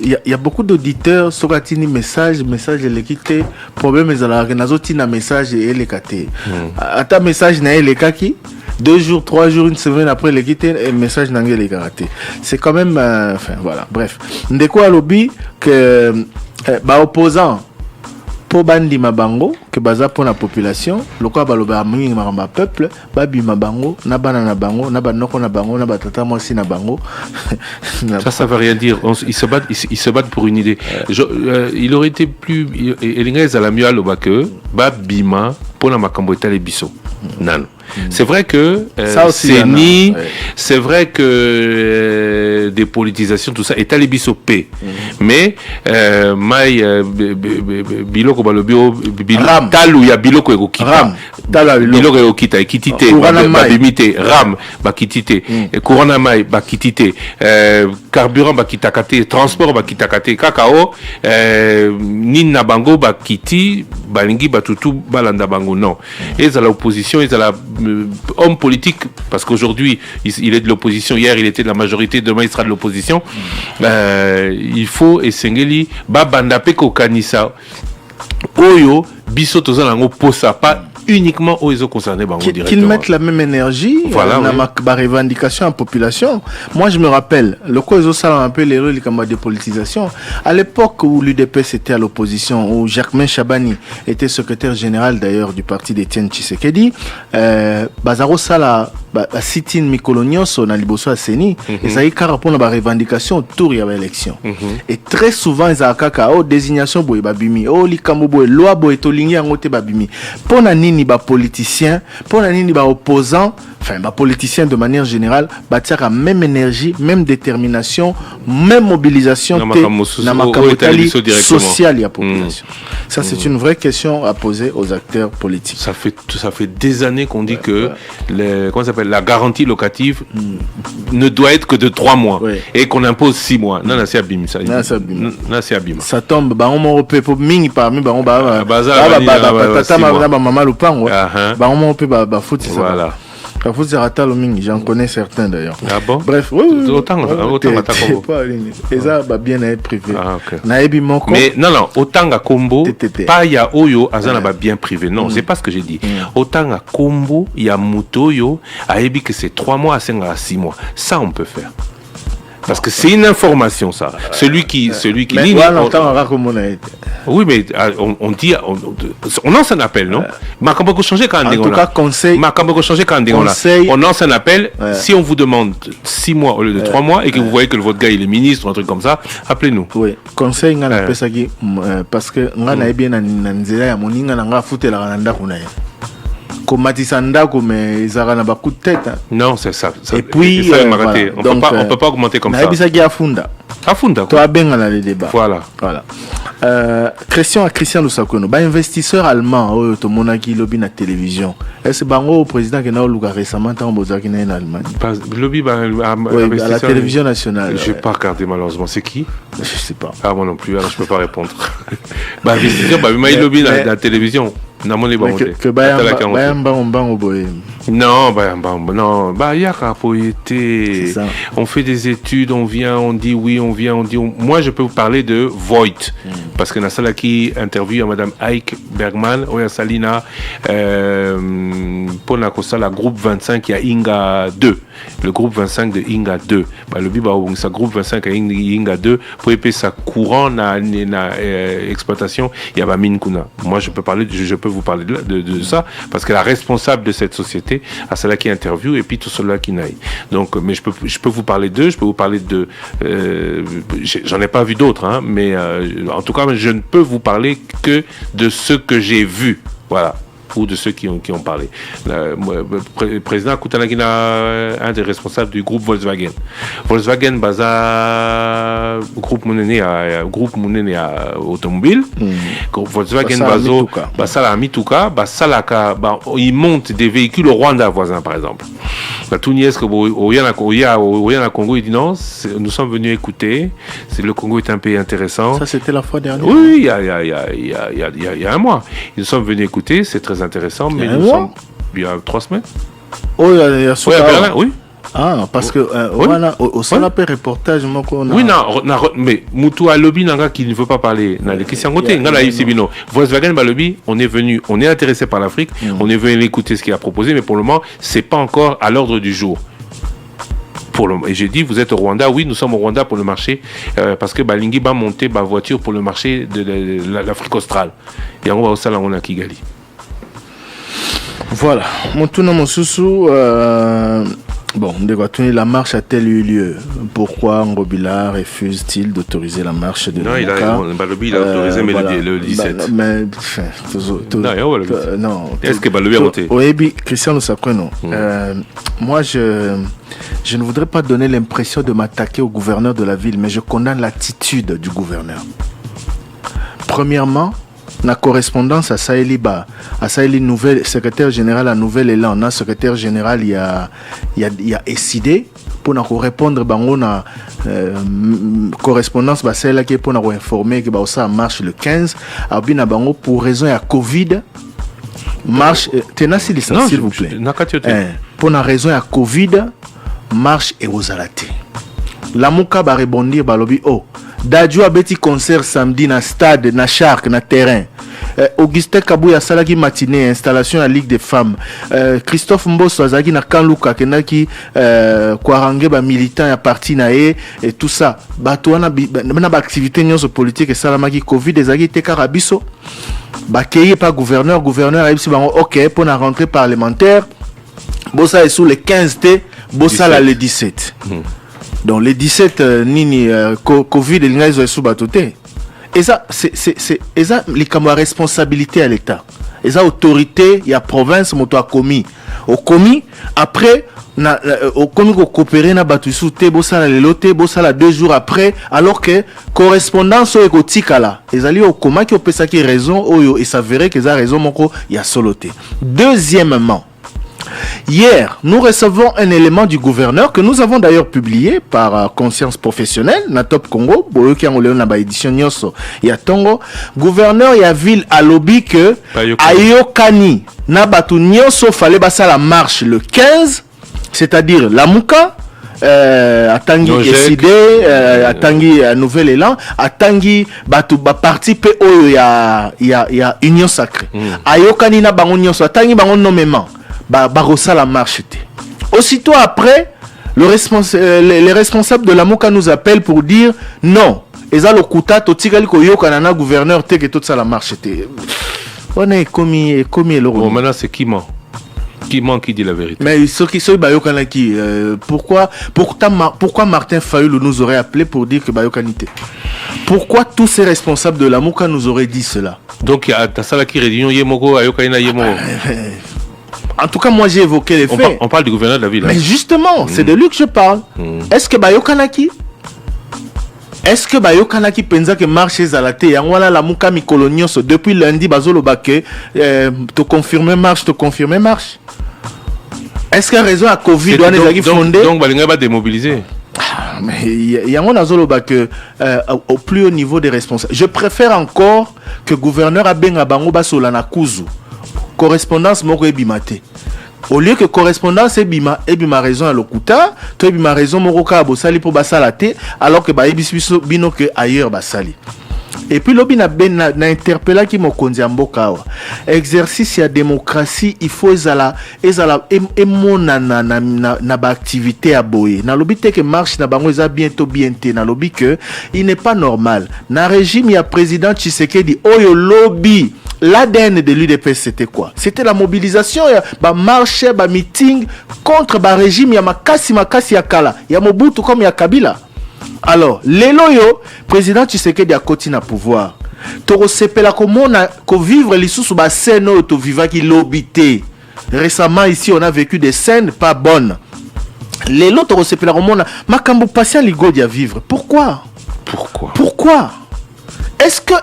il y a beaucoup d'auditeurs sokatini message l'équité problème ezala nazoti na message et lekate ata message na lekaki 2 jours, 3 jours, une semaine après l'équité, un message n'angé les karaté. C'est quand même, enfin voilà, bref. Ndeko a lobby que opposant pour bandi mabango que baza pour la population, le quoi baloba mingi maramba peuple, babi mabango, na banana bango, na banoko na bango, na batata moisi na bango. Ça veut rien dire. Ils se battent pour une idée. Il aurait été plus, Elingez à la mieux à l'obake, babima pour la makambo etale biso. Non. C'est vrai que c'est vrai que des politisations tout ça est allé bisopé mais mai biloko balobio talu ya biloko ekokita biloko ekokita ekitite babimite ram bakitite courant mai bakitite carburant bakitakate transport bakitakate kakao nina bango bakiti balingi batutu balanda bango non et à l'opposition et à la homme politique parce qu'aujourd'hui il est de l'opposition, hier il était de la majorité, demain il sera de l'opposition. Il faut esengeli ba bandape ko kanisa oyo biso tozalango posa pas uniquement aux ils concernés qu'ils mettent la même énergie voilà, dans ma revendication en population. Moi je me rappelle le cause au salon un peu les rôles comme dépolitisation à l'époque où l'UDPS était à l'opposition, où Jacquemain Chabani était secrétaire général d'ailleurs du parti d'Étienne Tshisekedi, bazaro sala sit-in mikolonioso na liboso aseni et ça y carapon la revendication autour ya élection et très souvent ils a kakao désignation boy babimi oh likambo boy loi boy tolingi ngote babimi pona ni ba politicien pona ni ba opposant enfin ba politicien de manière générale batiaka même énergie même détermination même mobilisation na makamotali social ya population. Ça c'est une vraie question à poser aux acteurs politiques. Ça fait des années qu'on dit que comment ça s'appelle la garantie locative ne doit être que de 3 mois et qu'on impose 6 mois. Non, c'est abîme ça. C'est abîme. Ça tombe ba on européen pour mingi parmi ba on ba tata maman lupango ba on européen ba foot ça. Voilà. J'en connais certains d'ailleurs. Ah bon? Bref, autant bien être privé. Mais non, autant à combo, pas ya oyo azana ba bien privé. Non, c'est pas ce que j'ai dit. Autant à combo, il y a mutoyo, aebi que c'est 3 mois à 5 à 6 mois. Ça on peut faire. Parce que c'est une information ça. Celui qui mais oui mais on dit on lance un appel non. Makambo changer quand en tout cas conseil. Makambo changer quand on lance un appel. Si on vous demande 6 mois au lieu de 3 mois et que vous voyez que votre gars il est ministre ou un truc comme ça, appelez-nous. Oui, conseil ngana pesa ki parce que ngana bien na nzela ya moninga na nga futela na ndako na ye. Mais ils ont un coup de tête. Non, c'est ça. Et puis, voilà. On peut pas augmenter comme ça. Afunda. Tu as bien dans le débat. Voilà. Question à Christian Lusakono. Investisseur allemand, tout le monde qui lobby na télévision. Est-ce que le président qui a eu récemment en Allemagne? Lobby à la télévision nationale. Je n'ai pas regardé malheureusement. C'est qui? Je ne sais pas. Ah moi non plus. Alors je peux pas répondre. Investisseur, il lobby dans la télévision. namoni bango te. Que bayamba mbango boye. Non, non, yaka poété. On fait des études, on vient, on dit oui, on vient, on dit. Moi, je peux vous parler de Voigt, parce que Nassala qui interviewe à Madame Heike Bergman, Oya Salina, pour la groupe 25, il y a Inga 2, le groupe 25 de Inga 2. Le biba sa groupe 25 à Inga 2 pour épayer sa courant na exploitation, il y a Mine Kuna. Moi, je peux vous parler de ça, parce que la responsable de cette société à celle qui interviewe et puis tout cela qui n'aille. Donc, mais je peux vous parler d'eux, je peux vous parler de... j'en ai pas vu d'autres, hein, mais en tout cas, je ne peux vous parler que de ce que j'ai vu. Voilà. Ou de ceux qui ont parlé. Le président Koutanagina, un des responsables du groupe Volkswagen. Volkswagen, baza groupe monene à automobile. Volkswagen bazo, basala à Mituka, basala ka, ils montent des véhicules au Rwanda voisin par exemple. La Touniès que au Congo, il dit non, nous sommes venus écouter. Le Congo est un pays intéressant. Ça c'était la fois dernière. Oui, il y a un mois. Ils sont venus écouter, c'est très intéressant, mais il y a 3 semaines. Oh, il y a Berlin, oui. Ah, parce que au sein de reportage, oui, non, mais Moutou a lobby nanga qui ne veut pas parler. Volkswagen lobby, on est intéressé par l'Afrique, on est venu écouter ce qu'il a proposé, mais pour le moment, c'est pas encore à l'ordre du jour. Et j'ai dit, vous êtes au Rwanda? Oui, nous sommes au Rwanda pour le marché, parce que Balingi va monter ma voiture pour le marché de l'Afrique australe. Et on va au salon à Kigali. Voilà. Mon sousou, bon, la marche a-t-elle eu lieu? Pourquoi Ngobila refuse-t-il d'autoriser la marche de Non, il a autorisé, mais le 17. Non. Est-ce que Balobi a voté? Oui, Christian Lusakweno. Moi, je ne voudrais pas donner l'impression de m'attaquer au gouverneur de la ville, mais je condamne l'attitude du gouverneur. Premièrement, la correspondance à Saïli nouvelle secrétaire général à Nouvel Élan, na secrétaire général il y a SID pour nous répondre bango na correspondance ba celle qui pour nous informer que ça marche le 15 abina bango pour raison ya Covid marche tenasi licence s'il vous plaît pour la raison ya Covid marche et aux alaté la muka ba rebondir ba lobi Dadjo a beti concert samedi na stade, na Shark, na terrain. Augustin Kabouya salaki matinée, installation à Ligue des femmes. Christophe Mbosso azaki na Kanluka, kenaki Kwarangé ba militant ya parti na et tout ça. Bato wana ba activité nyonso politique et salamaki Covid ezaki te karabiso. Ba keye pas gouverneur a dit OK pour la rentrée parlementaire. Bossa est sous le 15 t, Bossa la le 17. Donc les 17 nini Covid et les sous batoté. Et ça c'est les camarades responsabilité à l'État. Et ça autorité il y a province moto a commis. Au commis après au commis ko coopérer na batu sous té bossa la leloté bossa la 2 jours après alors que correspondance au ekotika là. Les alliés au comment qui opesa qui raison oyo et s'avérer que ça raison moko il y a soloté. Deuxièmement, hier, nous recevons un élément du gouverneur que nous avons d'ailleurs publié par Conscience Professionnelle, na Top Congo, boyoki angoleo na ba édition nyoso ya Tongo. Gouverneur ya ville a lobby que ayokani na batu nyoso fallait basa la marche le 15, c'est-à-dire la Muka, atangi SID, atangi Nouvel Élan, atangi batu ba parti pe oyo ya Union Sacrée. Ayokani na bango nyoso, atangi bango nommément. Barossa la marche. Aussitôt après, les responsables de la Mouka nous appellent pour dire non. Eza le kuta totikali ko yokanana gouverneur te que toute ça la marche. On est commis le bon, maintenant c'est qui ment qui dit la vérité. Mais ceux qui sont bayokana qui pourquoi Martin Fayoulou nous aurait appelé pour dire que bayokanité? Pourquoi tous ces responsables de la Mouka nous auraient dit cela? Donc il y a ça qui réunion yemoko ayokana yemoko. En tout cas, moi j'ai évoqué les faits. On parle du gouverneur de la ville. Mais justement, c'est de lui que je parle. Est-ce que Bayokanaki pensa que marche zalate yangwana la muka mikolonioso depuis lundi bazolo baké te confirmer marche. Est-ce qu'il y a raison à Covid doit les fondé? Donc balinga va démobiliser. Mais il y a un azoloba que au plus haut niveau des responsables. Je préfère encore que gouverneur abenga bango basola na kuzu. Correspondance moko ebimate. Au lieu que correspondance ebima raison à lokuta, to ebima raison moko ka bosali po basalate alors que ba ebiso bino que ailleurs basali. Et puis lobi na interpella ki mokonzi ya mboka awa. Exercice ya démocratie, il faut ezala emona na ba activité à boye. Na lobi te que marche na bango eza bientôt na lobi que il n'est pas normal. Na régime ya président Tshisekedi oyo lobi l'ADN de l'UDPS c'était quoi? C'était la mobilisation, ba marche, ba meeting contre ba régime ya makasi ya kala, ya Mobutu comme ya Kabila. Alors, lelo yo, président Tshisekedi a koti na pouvoir. Toro sepela komona ko vivre lisusu ba scène to viva ki lobité. Récemment ici on a vécu des scènes pas bonnes. Lelo toro sepela komona makambo patient ligodi à vivre. Pourquoi?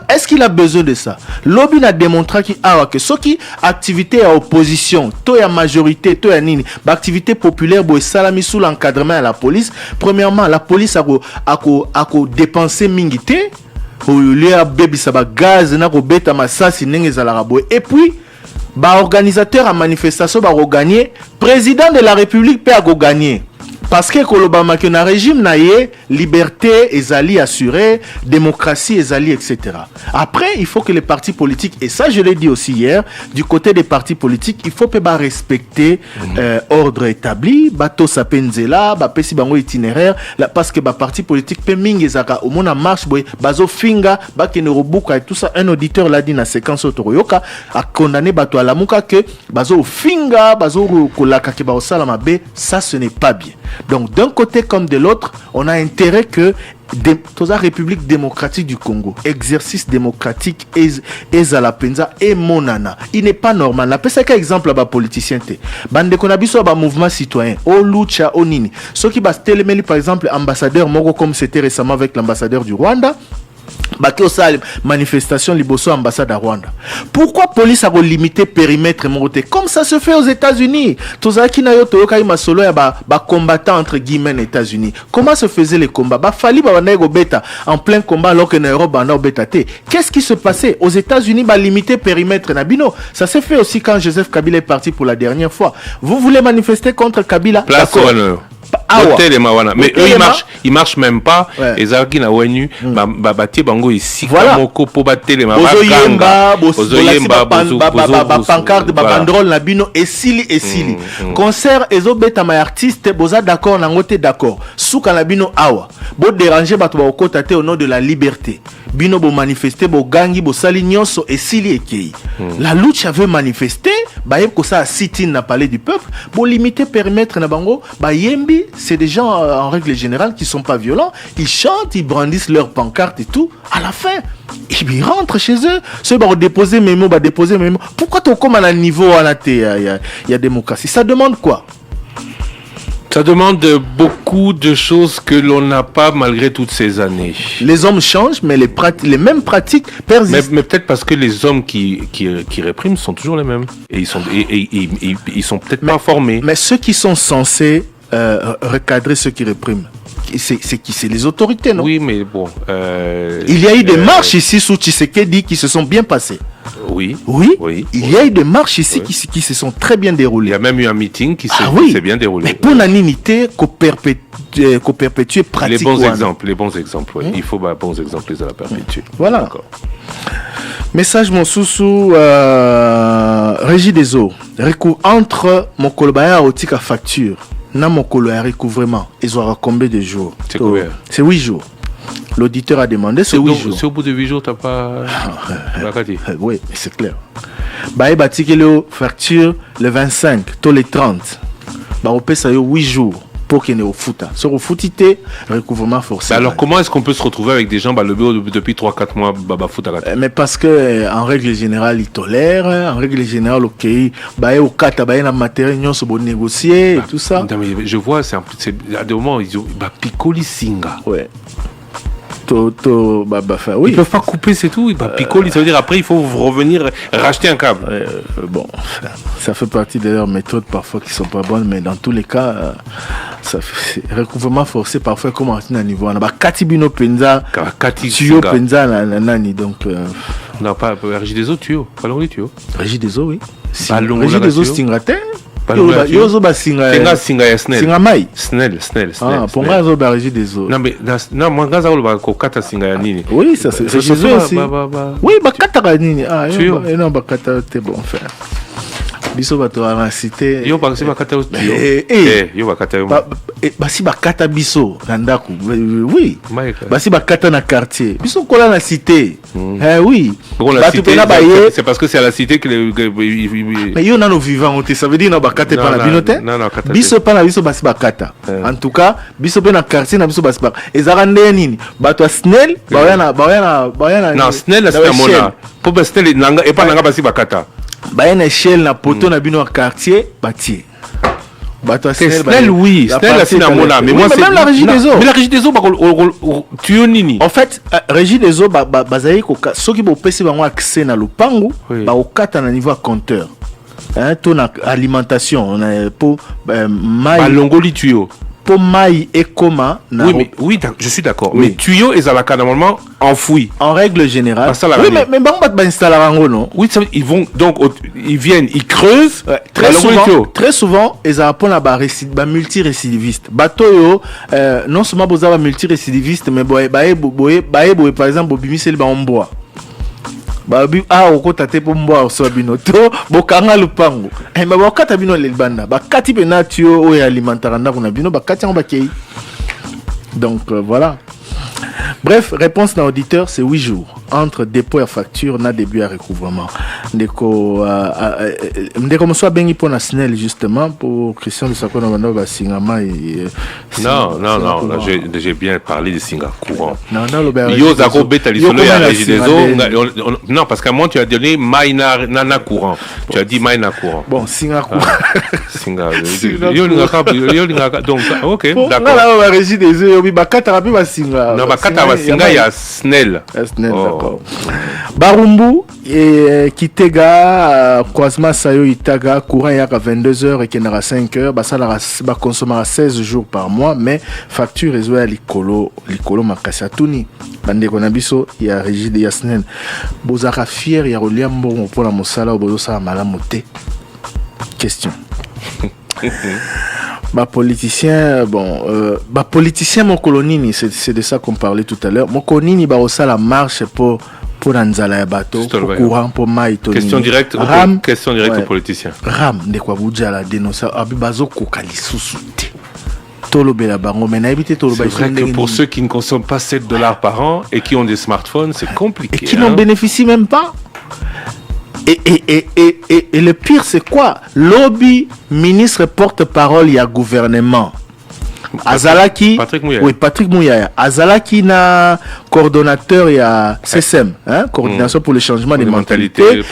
Est-ce qu'il a besoin de ça? Lobby n'a démontré que ce qui activité à opposition, to ya majorité, to ya nini, ba activité populaire bo salami sous l'encadrement à la police. Premièrement, la police a dépensé mingité, lieu a baby ça ba gaz na ko beta masasi nenge za la rabo. Et puis ba organisateur à manifestation ba gagner, président de la République peut a gagner. Parce que Kolobama que na régime na yé, liberté ezali assurée, démocratie ezali, etc. Après, il faut que les partis politiques, et ça je l'ai dit aussi hier, du côté des partis politiques, il faut pas respecter ordre établi, bato sapenzela, ba pesi bango itinéraire, parce que ba parti politique pe mingi ezaka au mona marche boy, bazo finga, ba kenerobuka et tout ça. Un auditeur l'a dit na séquence Otoroyoka a condamné bato à la muka que bazo finga, bazo kolaka ke ba osala mabe, ça ce n'est pas bien. Donc d'un côté comme de l'autre, on a intérêt que la République démocratique du Congo, exercice démocratique à la penza et monana. Il n'est pas normal. La pesa ka exemple ba politicien te. Bande qu'on a biso ba mouvement citoyen. O lucha o nini. Ceux qui bas telemeli par exemple ambassadeur Moko comme c'était récemment avec l'ambassadeur du Rwanda. Baki osa manifestation liboso ambassade à Rwanda. Pourquoi police a limité périmètre monté comme ça se fait aux États-Unis? Tozaki na yo toyoka ima solo ya ba combattant entre guillemets aux États-Unis. Comment se faisaient les combats? Ba fali ba nego beta en plein combat alors que na Europe ba beta te. Qu'est-ce qui se passait aux États-Unis? Ba limité périmètre na bino. Ça s'est fait aussi quand Joseph Kabila est parti pour la dernière fois. Vous voulez manifester contre Kabila? Mais eux ils marchent même pas. Et Zaki na wenu bati bango ici moko po batele ma pancarte ba banderole na bino esili concert ezobeta ma artiste boza d'accord na ngote d'accord suka na bino awa bo déranger bato ba okota te au nom de la liberté bino bo manifester bo gangi bo sali nyonso esili ekei. La lucha veut manifester ba yeb ko ça sit-in na palais du peuple bo limiter périmètre na bango ba yembi. C'est des gens en règle générale qui sont pas violents, ils chantent, ils brandissent leurs pancartes et tout. À la fin, ils rentrent chez eux. Ceux qui vont déposer mes mots, déposer mes mots. Pourquoi tu comme à un niveau à la il y a démocratie? Ça demande quoi? Ça demande beaucoup de choses que l'on n'a pas malgré toutes ces années. Les hommes changent, mais les mêmes pratiques persistent. Mais peut-être parce que les hommes qui répriment sont toujours les mêmes. Et ils sont peut-être pas formés. Mais ceux qui sont censés recadrer ceux qui répriment, c'est qui? C'est les autorités, non? Oui, mais bon. Il y a eu des marches ici sous Tshisekedi qui se sont bien passées. Oui. Il y a eu des marches ici qui se sont très bien déroulées. Il y a même eu un meeting qui s'est bien déroulé. Mais pour l'unité qu'on perpétue pratique. Les bons exemples. Il faut bons exemples à la perpétuer. Voilà. D'accord. Message mon sous Régie des eaux. Entre mon colbaya otika facture. Na mon colbaya recouvrement. Ils auront combien de jours? C'est combien? C'est 8 jours. L'auditeur a demandé, c'est 8 jours. C'est au bout de 8 jours, t'as pas... Oui, c'est clair. Bah, il facture le 25, tous les 30. Bah, on paie ça 8 jours pour qu'il y ait au foot. Sur au footité, recouvrement forcé. Alors, comment est-ce qu'on peut se retrouver avec des gens, le bureau depuis 3-4 mois, foot à la... Mais parce que, en règle générale, ils tolèrent. En règle générale, ok, bah, au 4, bah, il y a un matériel, ils sont négocier et tout ça. Je vois, c'est à des moments, ils ont, Piccoli Singa. Ouais. Ils peuvent pas couper, c'est tout. Picoler, ça veut dire après il faut revenir racheter un câble. Bon, ça fait partie de leurs méthodes parfois qui sont pas bonnes, mais dans tous les cas, recouvrement forcé parfois comme à niveau. On a Katibino Penza, Tuyau Penza, nani donc. Non, pas Régie des eaux, tuyau. Pas long les tuyaux. Régie des eaux, oui. Régie des eaux, Stingate. Yozo ba singa ya snell. Singa mai. Snell. Ah, pour moi zo ba Régie des eaux. Non, moi ngaza ko ba ko kata singa ya nini. Oui, ça c'est Régie des eaux aussi. Oui, ba kata nini. Ah, non ba kata te bon faire. Biso bato a cité yo ba se ba kata tuyau. Yo ba kata basi bakata biso na ndako. Oui. Basi bakata na quartier. Biso kola na cité. Oui. C'est parce que c'est à la cité que mais yo nano vivant on te ça veut dire na bakata pas na binote. Biso pas na biso basi bakata. En tout cas, biso pe na quartier na biso basi ba. Ezarande nini? Bato snell ba yana. Non, snell c'est mona. Pour snell nanga et pas nanga basi bakata. Ba yana échelle na poto na bino quartier bâti. Snell, oui, Snell c'est la mona, mais moi c'est même la Régie des eaux. Mais la Régie des eaux, tu nini. En fait, Régie des eaux, bazaï koka, ceux qui vont passer bango accès na lupangu, ba okata na niveau compteur. Hein, ton alimentation, on a pour maï. Longoli tuyau. Pour maï et coma. Oui, je suis d'accord. Mais tuyau est à la normalement enfoui. En règle générale. Oui, mais bon, bah installer un non. Oui, ils vont donc ils viennent, ils creusent. Très souvent, ils apprennent à multirécidiviste. Bateau yo, non seulement vous avez multirécidiviste, mais par exemple, bimisel ba omboa. Babi okotate po mboa so binoto bokanga lupango. Ma bakata bino lelbanda. Bakati pe natio o alimentara ndako na bino bakati en bakei. Donc voilà. Bref, réponse d'un auditeur, c'est 8 jours. Entre dépôt et facture, na début à recouvrement. Ndeko me soit bengi pour Snell justement pour Christian de Sakona Manova Singama et non, là, j'ai bien parlé de Singacourant. Non, non, parce qu'à moi tu as donné Maïna Nana Courant. Tu as dit Maïna Courant. Bon, Singacourant. Donc OK, d'accord. Là la Régie des eaux, bakata rabi ba Singa. Non, bakata ba Singa il y a Snell. D'accord. Barumbu et Kitega croisement Sayo Itaga courant yaka 22h et kenara 5h bah ça la consommer 16 jours par mois mais facture ezoya likolo makasa tuni bande konabiso ya Régie de Yasnen bozaka fier ya rolia mbongo pour la mosala bozo sa malamu te question. Politicien, mon colonini, c'est de ça qu'on parlait tout à l'heure. Mon colonini, ça la marche pour Nzala ya bateau, pour courant, pour maïtoni. Question directe aux politiciens. Ram, de quoi vous dire la dénonce, abibazo kokali susute. Tolobela bango, mais n'habitez Toloba. C'est vrai que pour ceux qui ne consomment pas $7 par an et qui ont des smartphones, c'est compliqué. Et qui n'en bénéficient même pas. Et le pire, c'est quoi? Lobby, ministre, porte-parole, il y a gouvernement. Azalaki, Patrick Mouyaya. Azalaki na coordonnateur, il y a CSM, coordination pour le changement des mentalités.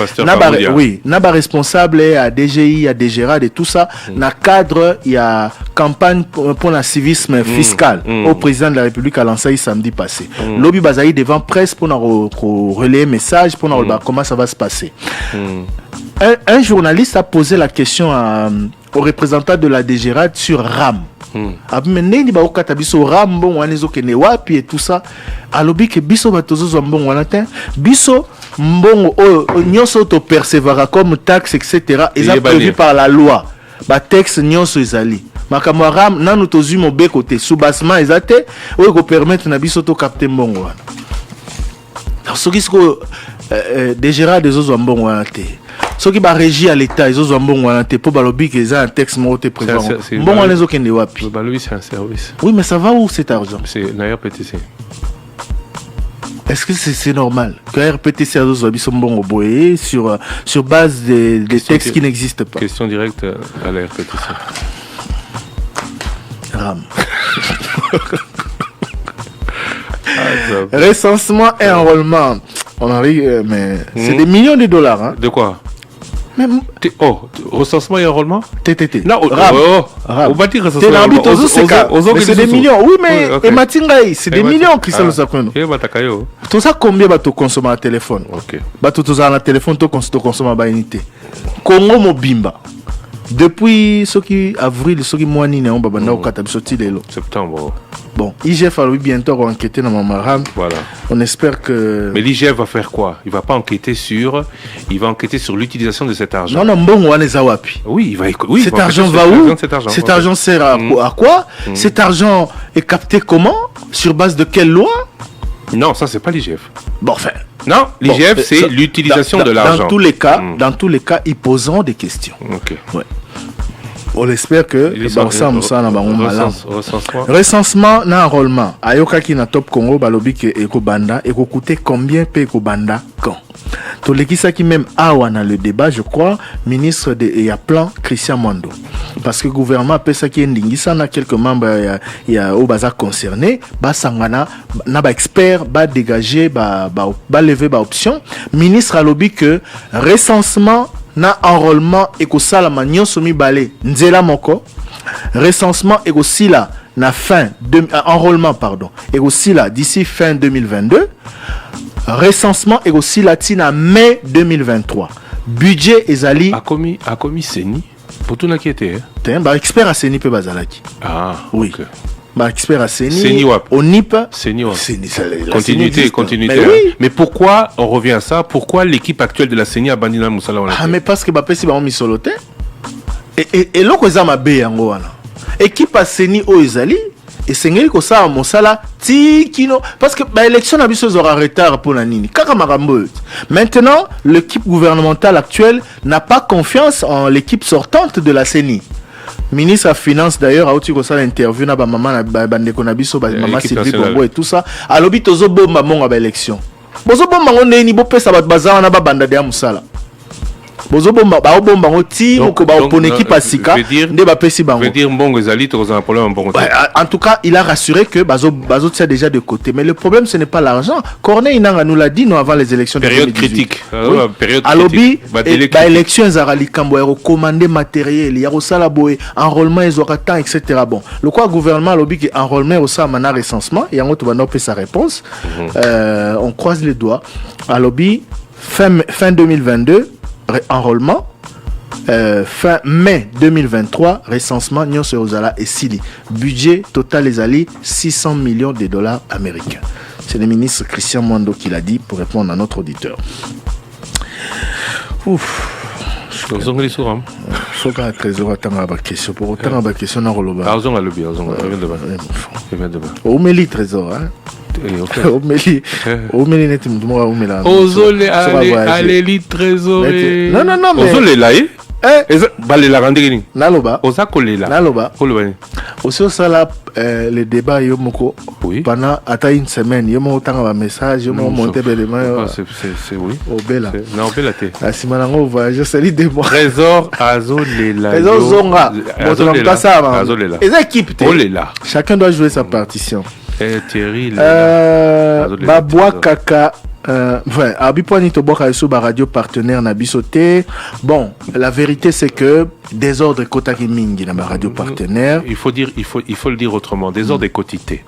Naba responsable, il y a DGI, il y a DGRAD et tout ça. Na cadre, il y a campagne pour le civisme fiscal au président de la République à lancé samedi passé. Lobby Bazaï devant presse pour relayer message pour nous comment ça va se passer. Un journaliste a posé la question au représentant de la DGRAD sur RAM. Abimene ba okata biso rambo wana ezokene wapi et tout ça alobi ke biso batozo mbongo wana te biso mbongo nyonso to percevra comme taxe etc. est prévu par la loi ba texte nyonso ezali makambo ram nanu tozu mo be côté soubassement ezate o ko permettre na biso to capter mbongo wana soki sko DGRAD des autres mbongo wana te ceux qui régi à l'état ils ont bon pour balobi que ça un texte monté président bon on les aucun de wapi balobi c'est un service oui mais ça va où cet argent c'est la RPTC. Est-ce que c'est normal que RPTC a sont bon boyer sur base des textes qui n'existent pas? Question directe à la RPTC. Ram. Recensement et enrôlement. On arrive mais c'est des millions de dollars hein. De quoi? recensement et enrôlement. TTT. Non, on va dire recensement. C'est des millions. Oui, mais et Matingaï, c'est des millions qui sont le sacono. Tout ça combien tu consommes un téléphone? Ok. Tu as un téléphone, tu consommes une unité. Congo Mobimba. Depuis ce qui avril, ce qui mois ni on va banda au septembre. Bon, IGF a bientôt enquêté dans Mamaram. Voilà. On espère que. Mais l'IGF va faire quoi? Il va pas enquêter sur. Il va enquêter sur l'utilisation de cet argent. Non, bon, on est Zawapi. Oui, il va. Oui, cet argent va où? Cet argent sert à quoi? Cet argent est capté comment? Sur base de quelle loi? Non, ça c'est pas l'IGF. Bon, enfin. Non, l'IGF c'est l'utilisation de l'argent. Dans tous les cas, ils poseront des questions. Ok. Ouais. On espère que recensement na enrôlement ayoka ki na top Congo balobi ke ekobanda ekocoûter combien pe ekobanda quand to lekisa ki même awa na le débat je crois ministre de ya plan Christian Mwando parce que gouvernement pesa ki ndingisa na quelques membres ya au baza concerné ba sangana na ba expert ba dégager ba lever ba option ministre alobi que recensement na enrôlement ekosala nyonso mibale nzela moko recensement ekosila na fin de enrôlement pardon ekosila d'ici fin 2022 recensement ekosila tina mai 2023 budget ezali akomi seni pour tout na qui était ba expert à seni pe bazalaki oui okay. Expert à Seni, au NIP, continuité. Mais pourquoi on revient à ça? Pourquoi l'équipe actuelle de la Seni a banni la Moussala? Mais parce que Bapesi va mis soloté. Et là que ça m'a bé en wana. Équipe à Seni au Ezali et Sengeli ko ça Moussala tikino parce que l'élection a biso aura retard pour la nini. Kaka marambo. Maintenant, l'équipe gouvernementale actuelle n'a pas confiance en l'équipe sortante de la Seni. Ministre à finance d'ailleurs a aussi comme ça l'interview na ba maman na bande konabiso ba maman Sylvie Bongo et tout ça alobi tozo bomba monga ba élection bozo bomba ngone ni bo pesa ba bazana na ba banda de musala bozo bomba ba bomba ngoti ko ba opone équipe à sika nde ba pesi bango veut dire mbongo ezali to un problème mbongo en tout cas il a rassuré que bazo tient déjà de côté mais le problème ce n'est pas l'argent Corneille Inanga nous l'a dit non avant les élections de période critique période alobi ba élection ezarali kambo ya recommander matériel ya sala boy enrôlement ezoratan etc. bon le quoi gouvernement alobi que enrôlement au ça mana recensement et yango to ba no pe sa réponse on croise les doigts alobi fin 2022 enrôlement fin mai 2023 recensement nyonso ozala et sili budget total ezali 600 millions de dollars américains. C'est le ministre Christian Mwando qui l'a dit pour répondre à notre auditeur. Ouf. Faut qu'un trésor attend à question pour autant à question dans le bas. Omeli trésor hein. Omeli net moi omela. Ozole allez li trésor. Non mais Ozole là balé la rendre ni. Naloba. Oza kolela. Naloba. Aussi ça là le débat yomoko pendant à une semaine yomo tanga ba message yomo monter belement. C'est oui. Obela. Na obela te. La simanango voyage sali de moi. Trésor azolela. Trésor zonga. Azolela. Azolela. Les équipes. Olela. Chacun doit jouer sa partition. Thierry Babwa Kaka enfin abiponi to boka sur ba radio partenaire na bisoté. Bon, la vérité c'est que désordre kotaki mingi na ba radio partenaire. Il faut le dire autrement, désordre et quotité.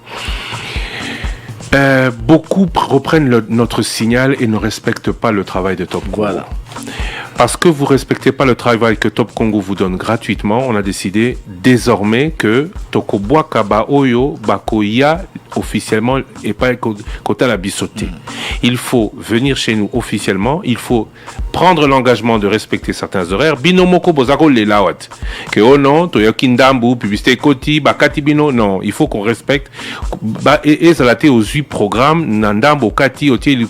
Beaucoup reprennent notre signal et ne respectent pas le travail de Top Congo. Voilà. Parce que vous ne respectez pas le travail que Top Congo vous donne gratuitement, on a décidé désormais que Tokoboa Kaba Oyo Bakoya officiellement et pas Kota la Bissoté. Il faut venir chez nous officiellement, il faut prendre l'engagement de respecter certains horaires. Binomoko Bozako les lawat. Que oh non, Toyokindambu, publicité Koti, Bakati Bino, non, il faut qu'on respecte. Et ça l'a été aux 8 programmes, Nandambo Kati, Oti,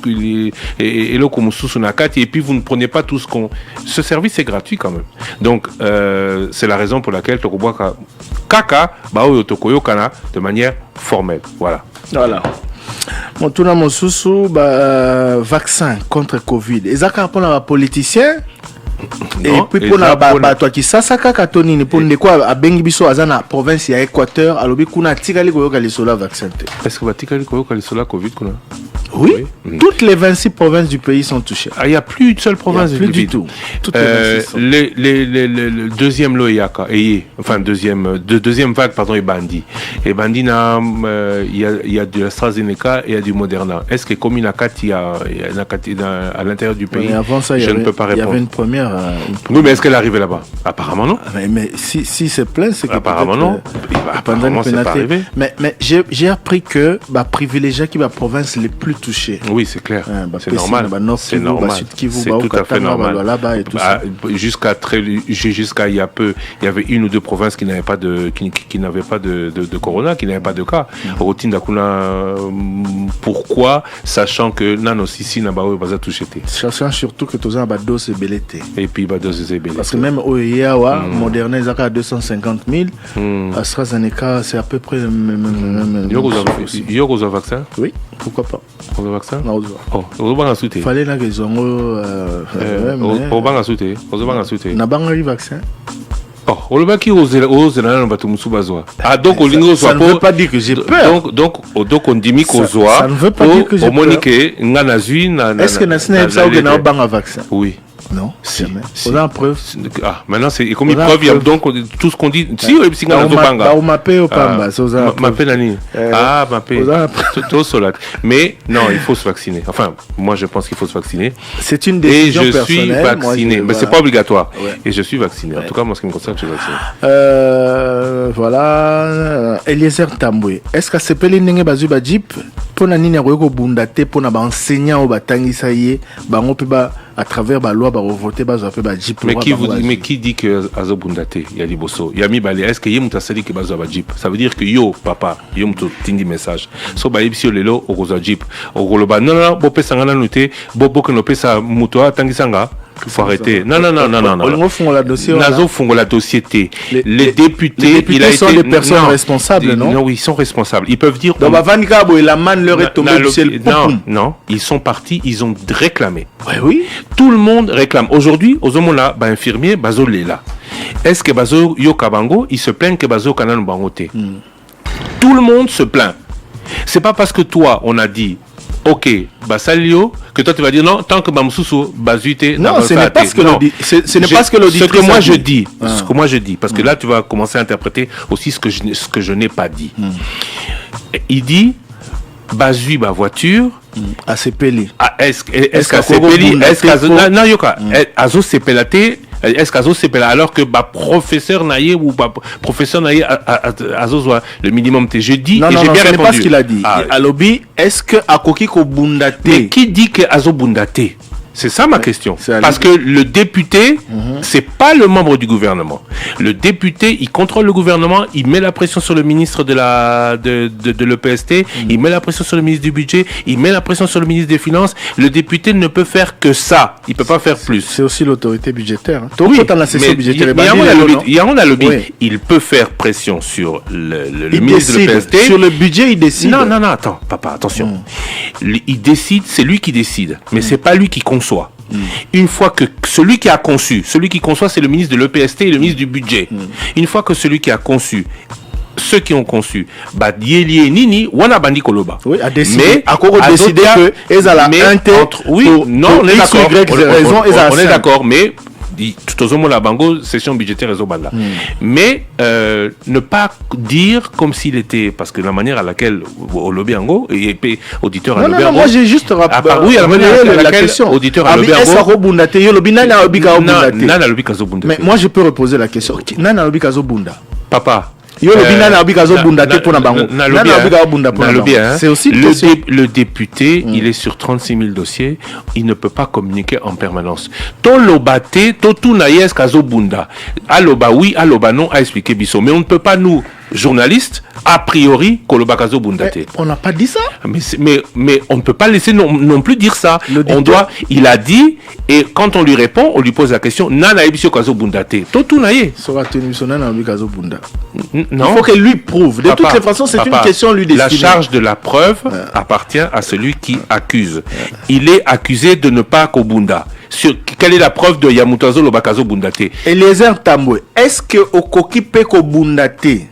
et Nakati, et puis vous ne prenez pas tout ce qu'on. Ce service est gratuit quand même. Donc, c'est la raison pour laquelle Tokoboa Kaka, Baoyo Tokoyo Kana, de manière formelle. Voilà. Mon tour mon sous vaccin contre Covid. Et ça pour les politiciens. Et puis pour la toi qui ça kaka tonini pour ne quoi à bengi biso azana province ya Équateur alobi kuna tikali koyoka lisola vaccin. Est-ce que va tikali koyoka lisola Covid kuna? Oui, toutes les 26 provinces du pays sont touchées. Il n'y a plus une seule province du tout. Toutes le deuxième lot deuxième vague, pardon, est Bandi. Et Bandi, il y a de l'AstraZeneca et il y a du Moderna. Est-ce que comme il y a à l'intérieur du pays, avant ça, je ne peux pas répondre. Il y avait une première. Oui, mais est-ce qu'elle est arrivée là-bas? Apparemment non. Mais si c'est plein, c'est que apparemment non. Apparemment c'est pas arrivé. Mais j'ai appris que privilégier qui va province les plus touchées. Oui, c'est clair. C'est normal. C'est normal. C'est tout à fait normal. Jusqu'à il y a peu, il y avait une ou deux provinces qui n'avaient pas de corona, qui n'avaient pas de cas. Routine d'Akuna. Pourquoi, sachant que Nano Sissi n'a pas touché. Sachant surtout que tous les doses est belleté. Et puis doses est belleté. Parce que même au Yawa, Moderna est à 250 000. AstraZeneca, c'est à peu près le même. Il y a un vaccin? Oui, pourquoi pas. Un vaccin? Non, il fallait là qu'ils ont un vaccin. Oh, ça ne veut pas dire que j'ai peur. Donc on dit qu'on soit. Ça ne veut pas dire que j'ai peur. Est-ce que nous avons un vaccin? Oui. Non, si. On a une preuve. Ah, maintenant c'est comme une preuve, il y a donc tout ce qu'on dit. Si, on mappé au Pamba. Mappé Nani. Mappé. Mais non, il faut se vacciner. Enfin, moi je pense qu'il faut se vacciner. C'est une décision personnelle. Et je suis vacciné. Mais c'est pas obligatoire. Et je suis vacciné. En tout cas, moi ce qui me concerne, je suis vacciné. Voilà. Eliezer Tamboué. Est-ce que c'est pas les Nenge Bazuba Jeep pour la Nina Rego Bundate pour na enseignant au Batangi Saye, à travers la loi, voter Jeep. Mais qui dit que Azo Bundate, Yali Bosso, Yami Balé, est-ce que Yemuta Sali que Bazo Jeep? Ça veut dire que yo, papa, Yomto Tindi message. So Baïbsio Lelo, Oroza Jeep. Oroloba, non, Bopé Sangana Nuté, Bobo Kenope Sa Mutoa, Tangisanga. Il faut arrêter. Non. Nazo font la dossier. Les députés, sont des personnes responsables, non? Non, oui, ils sont responsables. Ils peuvent dire. Non, ils sont partis, ils ont réclamé. Oui. Tout le monde réclame. Aujourd'hui, aux hommes là, infirmier, Bazo Lela. Est-ce que Bazo Yokabango, il se plaint que Bazo Kanan Bangote? Tout le monde se plaint. C'est pas parce que toi, on a dit. Ok, Basalio, que toi tu vas dire non, tant que Bamsoussou, Bazuité. Non, ce n'est pas ce que l'auditrice. Ce que moi je dis, parce que là tu vas commencer à interpréter aussi ce que je n'ai pas dit. Il dit, Bazui, ma voiture. À Sepeli. Est-ce qu'à Sepeli, est-ce qu'à. Non, Yoka, Azo Sepelate. Est-ce qu'Azo c'est alors que professeur Naye ou professeur Naye Azo soit le minimum T? Je dis et j'ai bien répondu. Non, pas ce qu'il a dit. À lobby, est-ce que Akoki ko Bundate? Mais qui dit que Azo Bundate? C'est ça ma question. Parce que le député, c'est pas le membre du gouvernement. Le député, il contrôle le gouvernement, il met la pression sur le ministre de l'EPST, il met la pression sur le ministre du budget, il met la pression sur le ministre des Finances. Le député ne peut faire que ça. Il peut pas faire plus. C'est aussi l'autorité budgétaire. Oui, il y a un lobby. Il peut faire pression sur le ministre de l'EPST. Sur le budget, il décide. Non, attends, papa, attention. Il décide, c'est lui qui décide. Mais c'est pas lui qui conçoit. Une fois que celui qui conçoit, c'est le ministre de l'EPST et le ministre du budget. Une fois que celui qui a conçu, ceux qui ont conçu, Nini, Wana Bandi Koloba. Oui, a décidé, a décidé que Ezala on est d'accord, mais tout au moins la bango session budgétaire et Zobanda. Mais ne pas dire comme s'il était, parce que la manière à laquelle au lobby ango et auditeur à lobby ango. Moi j'ai juste oui, à la manière à laquelle auditeur à lobby ango. Mais moi je peux reposer la question. Nana lobby Kazobunda. Papa. C'est aussi le député, il est sur 36 000 dossiers, il ne peut pas communiquer en permanence. Ton lobate, to tout naïes kazo bunda. Aloba oui, aloba non, a expliqué Bisso. Mais on ne peut pas nous, journalistes, a priori, koloba kazo bundate. On n'a pas dit ça. Mais on ne peut pas laisser non plus dire ça. Il a dit, et quand on lui répond, on lui pose la question, nana ebisio kazo bundate. To tout naïe. Non. Il faut qu'elle lui prouve. De toutes les façons, c'est une question lui destinée. La charge de la preuve appartient à celui qui accuse. Il est accusé de ne pas Kobunda. Quelle est la preuve de Yamutazo Lobakazo Bundate? Eliezer Tamboué, est-ce que Okoki Peko Bundate,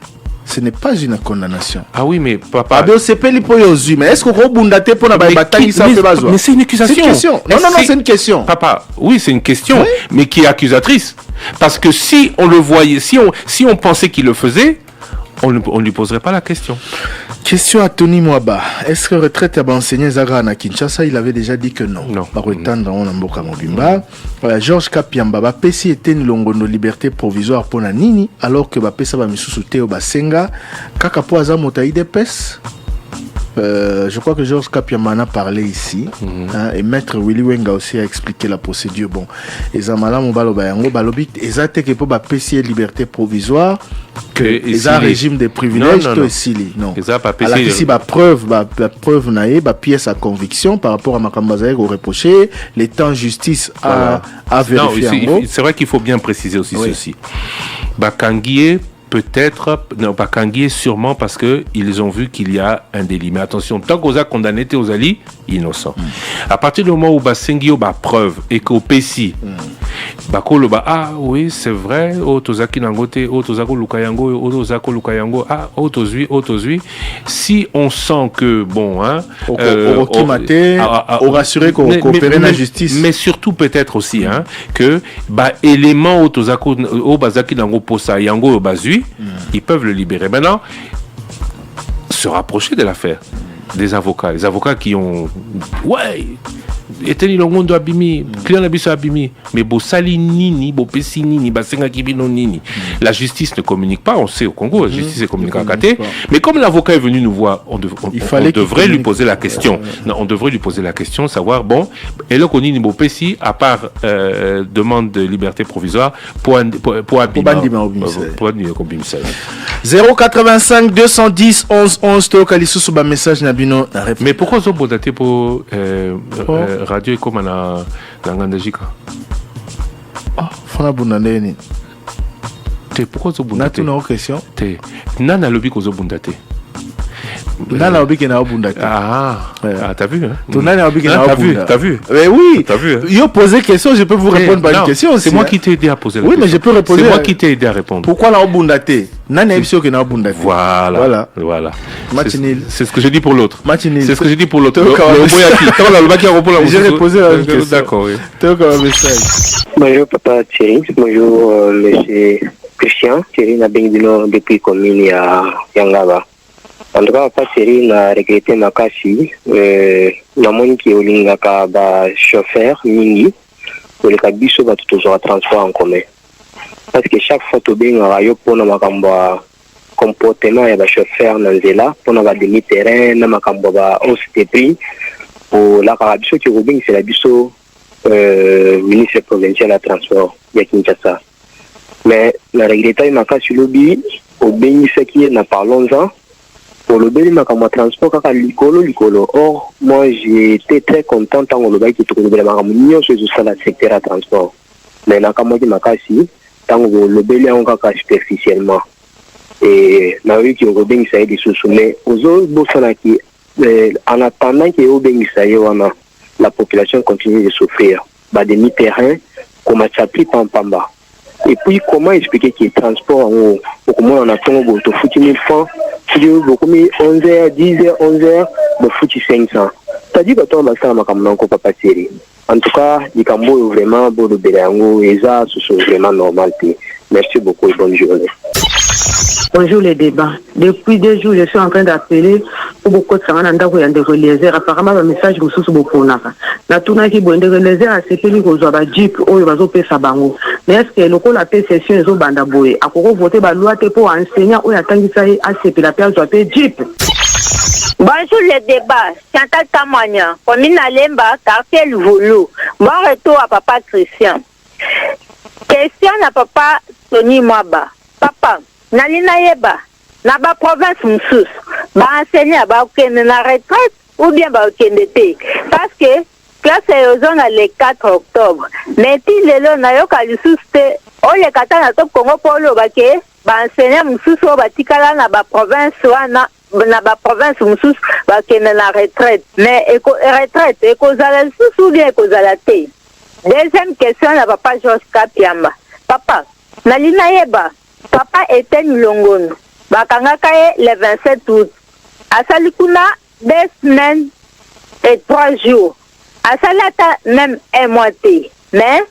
Ce n'est pas une condamnation. Ah oui, mais papa. Mais est-ce qu'on va bundater pour la bataille ça fait besoin? Mais c'est une accusation. Non, c'est une question. Papa, oui, c'est une question, mais qui est accusatrice. Parce que si on le voyait, si on pensait qu'il le faisait, on ne lui poserait pas la question. Question à Tony Mwaba. Est-ce que retraite a enseigné Zaga à Kinshasa? Il avait déjà dit que non. Par étendre on a Mboka Mobimba. Georges Kapiamba, Bapesi était une longue liberté provisoire pour la Nini, alors que Bapesa Bamisusu Teo Basenga, Kakapo Azamotaï de PES. Je crois que Georges Kapiamba en a parlé ici, et Maître Willy Wenga aussi a expliqué la procédure. Bon, et Zamala Mobalo Bayango Balobit, et ça que pour Bapesi liberté provisoire, que les régime de privilèges, non. Alors ici, preuve naïe, preuve à conviction par rapport à Makambazaï au reproché, l'État en justice à vérifier. C'est vrai qu'il faut bien préciser aussi ceci. Bakanguié peut-être, non pas Kanguié, sûrement parce qu'ils ont vu qu'il y a un délit. Mais attention, tant qu'on a condamné Théozali, innocent. À partir du moment où Basengio preuve et qu'au PSI, Bakolo ah oui, c'est vrai, Tozaki Nangote, Tozako Lukayango, Tozako Lukayango, Tozui. Si on sent que, bon, on rassurer qu'on coopère la justice. Mais surtout peut-être aussi, que, élément Tozako, Bazaki Nango Posa, Yango, Bazui, ils peuvent le libérer. Maintenant, se rapprocher de l'affaire des avocats. Les avocats qui ont... Ouais, eteni longondo abimi, client nabiso abimi, mais bo sali nini, bo pesi nini, basenga kibino nini. La justice ne communique pas, on sait au Congo, la justice est communiquée à Katé. Mais comme l'avocat est venu nous voir, on devrait lui poser la question. Non, on devrait lui poser la question, savoir, bon, et là qu'on dit bo pesi, à part demande de liberté provisoire, pour abima. 085 210 11 11 to kalisu suba message nabino. Mais pourquoi zo bodaté pour radio comme na ngandajika? Fona bunandeni. Te pourquoi zo bundaté? Na tuna question. Te nana lobi ko zo bundaté. Nana lobi ke na bundaté. T'as vu hein? Ton nana lobi ke na bundaté. T'as vu? Mais oui. T'as vu? Yo poser question, je peux vous répondre par une question. C'est moi qui t'ai aidé à poser la question. Oui, mais je peux répondre. C'est moi qui t'ai aidé à répondre. Pourquoi la bundaté? Nana ebisio ke na bundaté. Voilà. C'est ce que j'ai dit pour l'autre. C'est ce que j'ai dit pour l'autre. J'ai réposé la question. D'accord, oui. Bonjour Papa Thierry, bonjour Monsieur Christian, Thierry Nabengdino depuis commune à Yangaba. En tout cas, Papa Thierry n'a regretté ma casse, na moni ki olingaka ba chauffeur mingi, pour le kabiso ba toujours transport en commun. Parce que chaque fois to benga yo pona makambo comportement ya ba chauffeur na nzela, pona ba demi terrain na makambo ba hausse de prix pour la kabiso ki robing c'est la biso ministre provincial à transport ya Kinshasa. Mais la regrette ma casse lobby au bengi qui na parlons-en pour le béni ma transport kaka likolo. Or moi j'étais très content tant on le bail qui trouve de la marmignon sur ça la secteur à transport. Mais na kama ma casse tant le béni on kaka superficiellement et na oui qui au bengi ça des sous-mais aux autres bossana qui en attendant que au bengi ça wana la population continue de souffrir. Bah des mi-terrain comme à Chapli Pampamba. Et puis comment expliquer qu'il y a transport en haut? Comment on a ton go to foutu 1000 francs, beaucoup mis 11h, 10h, 11h, de foutu 500. T'as dit que toi on va faire ma caméra Papa Thierry. En tout cas, les Cambo vraiment beau de Bélango et ça ce sont vraiment normal. Merci beaucoup et bonne journée. Bonjour les débats. Depuis 2 jours, je suis en train d'appeler pour beaucoup de gens de relaiser. Apparemment, le message que je beaucoup na tuna ki bonde relaiser à ce pays que zoba jeep ou bazo pesa bango. Mais est-ce que le la paix session zo banda boye akoko voter ba loi te pour enseignant ou atangisa à ce que la paix zo paix jeep. Bonjour les débats. Chantal Kamanya, commune Alemba, quartier Volo. Bon retour à Papa Christian. Question à Papa Tony Mwaba. Papa, nalina yeba na ba province msus ba enseigner ba okende na retraite ou bien ba okende te parce que classe zone le 4 octobre mais ti lelo na yoka lisuste o le kata na top Congo polo ba ke ba enseigner msus o ba tikala na ba province wana na ba province msus ba okende na retraite mais retraite ekozala lisusu ou bien ekozala te. Deuxième question na papa Georges Kapiamba. Papa nalina yeba Papa était Nilongono. bakangaka ye le 27 août. Asali kuna 2 semaines et 3 jours. Asali ata même un mois te. Mais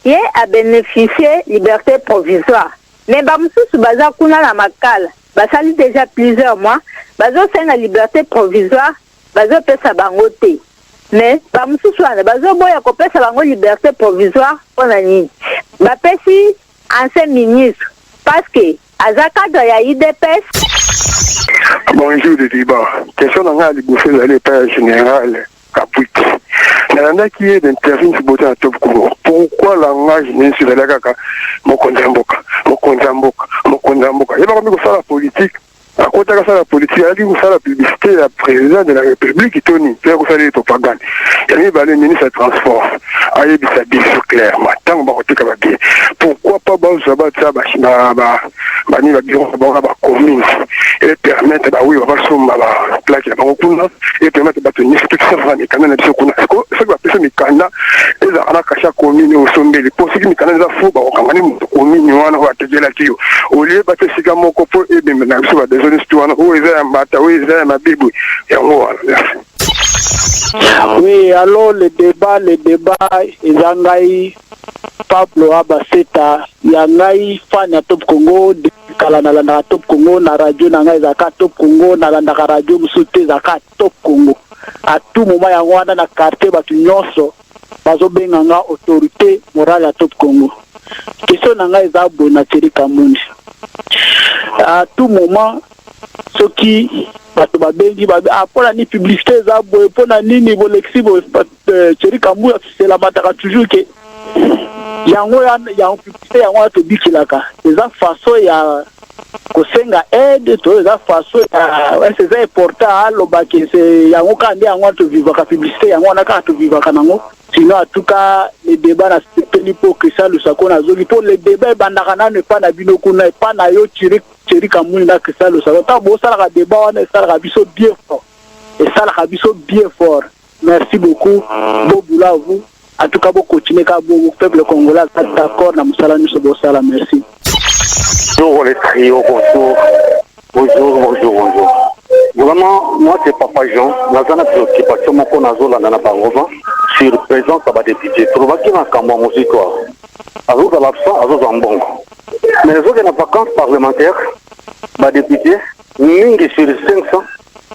ye a bénéficié liberté provisoire. Mais bamususu baza kuna na makala. Basali déjà plusieurs mois. Bazo senga liberté provisoire. Bazo pesa bango te. Mais bamususu wana bazo boya ko pesa bango liberté provisoire pona nini. Bapesi ancien ministre parce que aza cadre ya IDPS. Bonjour le débat. Question dans la libouffe de l'État général Capuite. Nalanda qui est d'intervenir sur le top Congo. Pourquoi langage n'est sur la kaka Mokondamboka. Il va remettre ça la politique. À côté de ça la politique, il a dit que ça la publicité, la président de la République, Tony, il a dit que ça la propagande. Il a dit que le ministre de Transport a dit que ça dit clairement. Tant que pourquoi pas ça, commune et permettre oui on va sur ma plaque et permettre de tenir tout ça va les canaux de sokuna ce que va passer mes canaux et ça a caché commune au sommet les pour ce qui me canaux là faut on quand commune on va te dire là qui au lieu de passer ça mon copo et bien maintenant ça va désolé si tu vois où est mata où est ma bible et on va. Oui, alors le débat Zangai Pablo Abaseta Yangai fan ya Top Congo kala na Top Congo na radio na ngai zaka Top Congo na radio musute zaka Top Congo à tout moment ya wana na quartier batu nyonso bazobenga nga autorité morale ya Top Congo. Question na ngai za bona Thierry Kamundi. À tout moment ce qui bato babengi apola ni publicité za boye pona nini bolexi bo Thierry Kamundi c'est la bataka toujours que yango ya publicité yango to bikilaka eza façon ya kosenga aide to eza façon ya c'est important loba que c'est yango kandi yango to vivaka publicité yango na ka to vivaka nango sinon en tout cas les débats na l'hypocrisie le sako na zogi pour les débats bandaka na ne pas na bino kuna pas na yo Thierry Kamundi na que ça le sako ta bo sala débat wana sala biso bien fort et sala biso bien fort. Merci beaucoup bon boulot à vous. En tout cas, vous continuez à vous, peuple congolais, d'accord, nous sommes merci. Bonjour les trios, bonjour. Vraiment, moi c'est Papa Jean, dans une préoccupation, mon conazo, la nana Bangova, sur présence à député. Trouva qui n'a qu'à moi, mon histoire. Azou à l'absent, azou en bon. Mais les autres vacances parlementaires, bah député, mingi sur 500,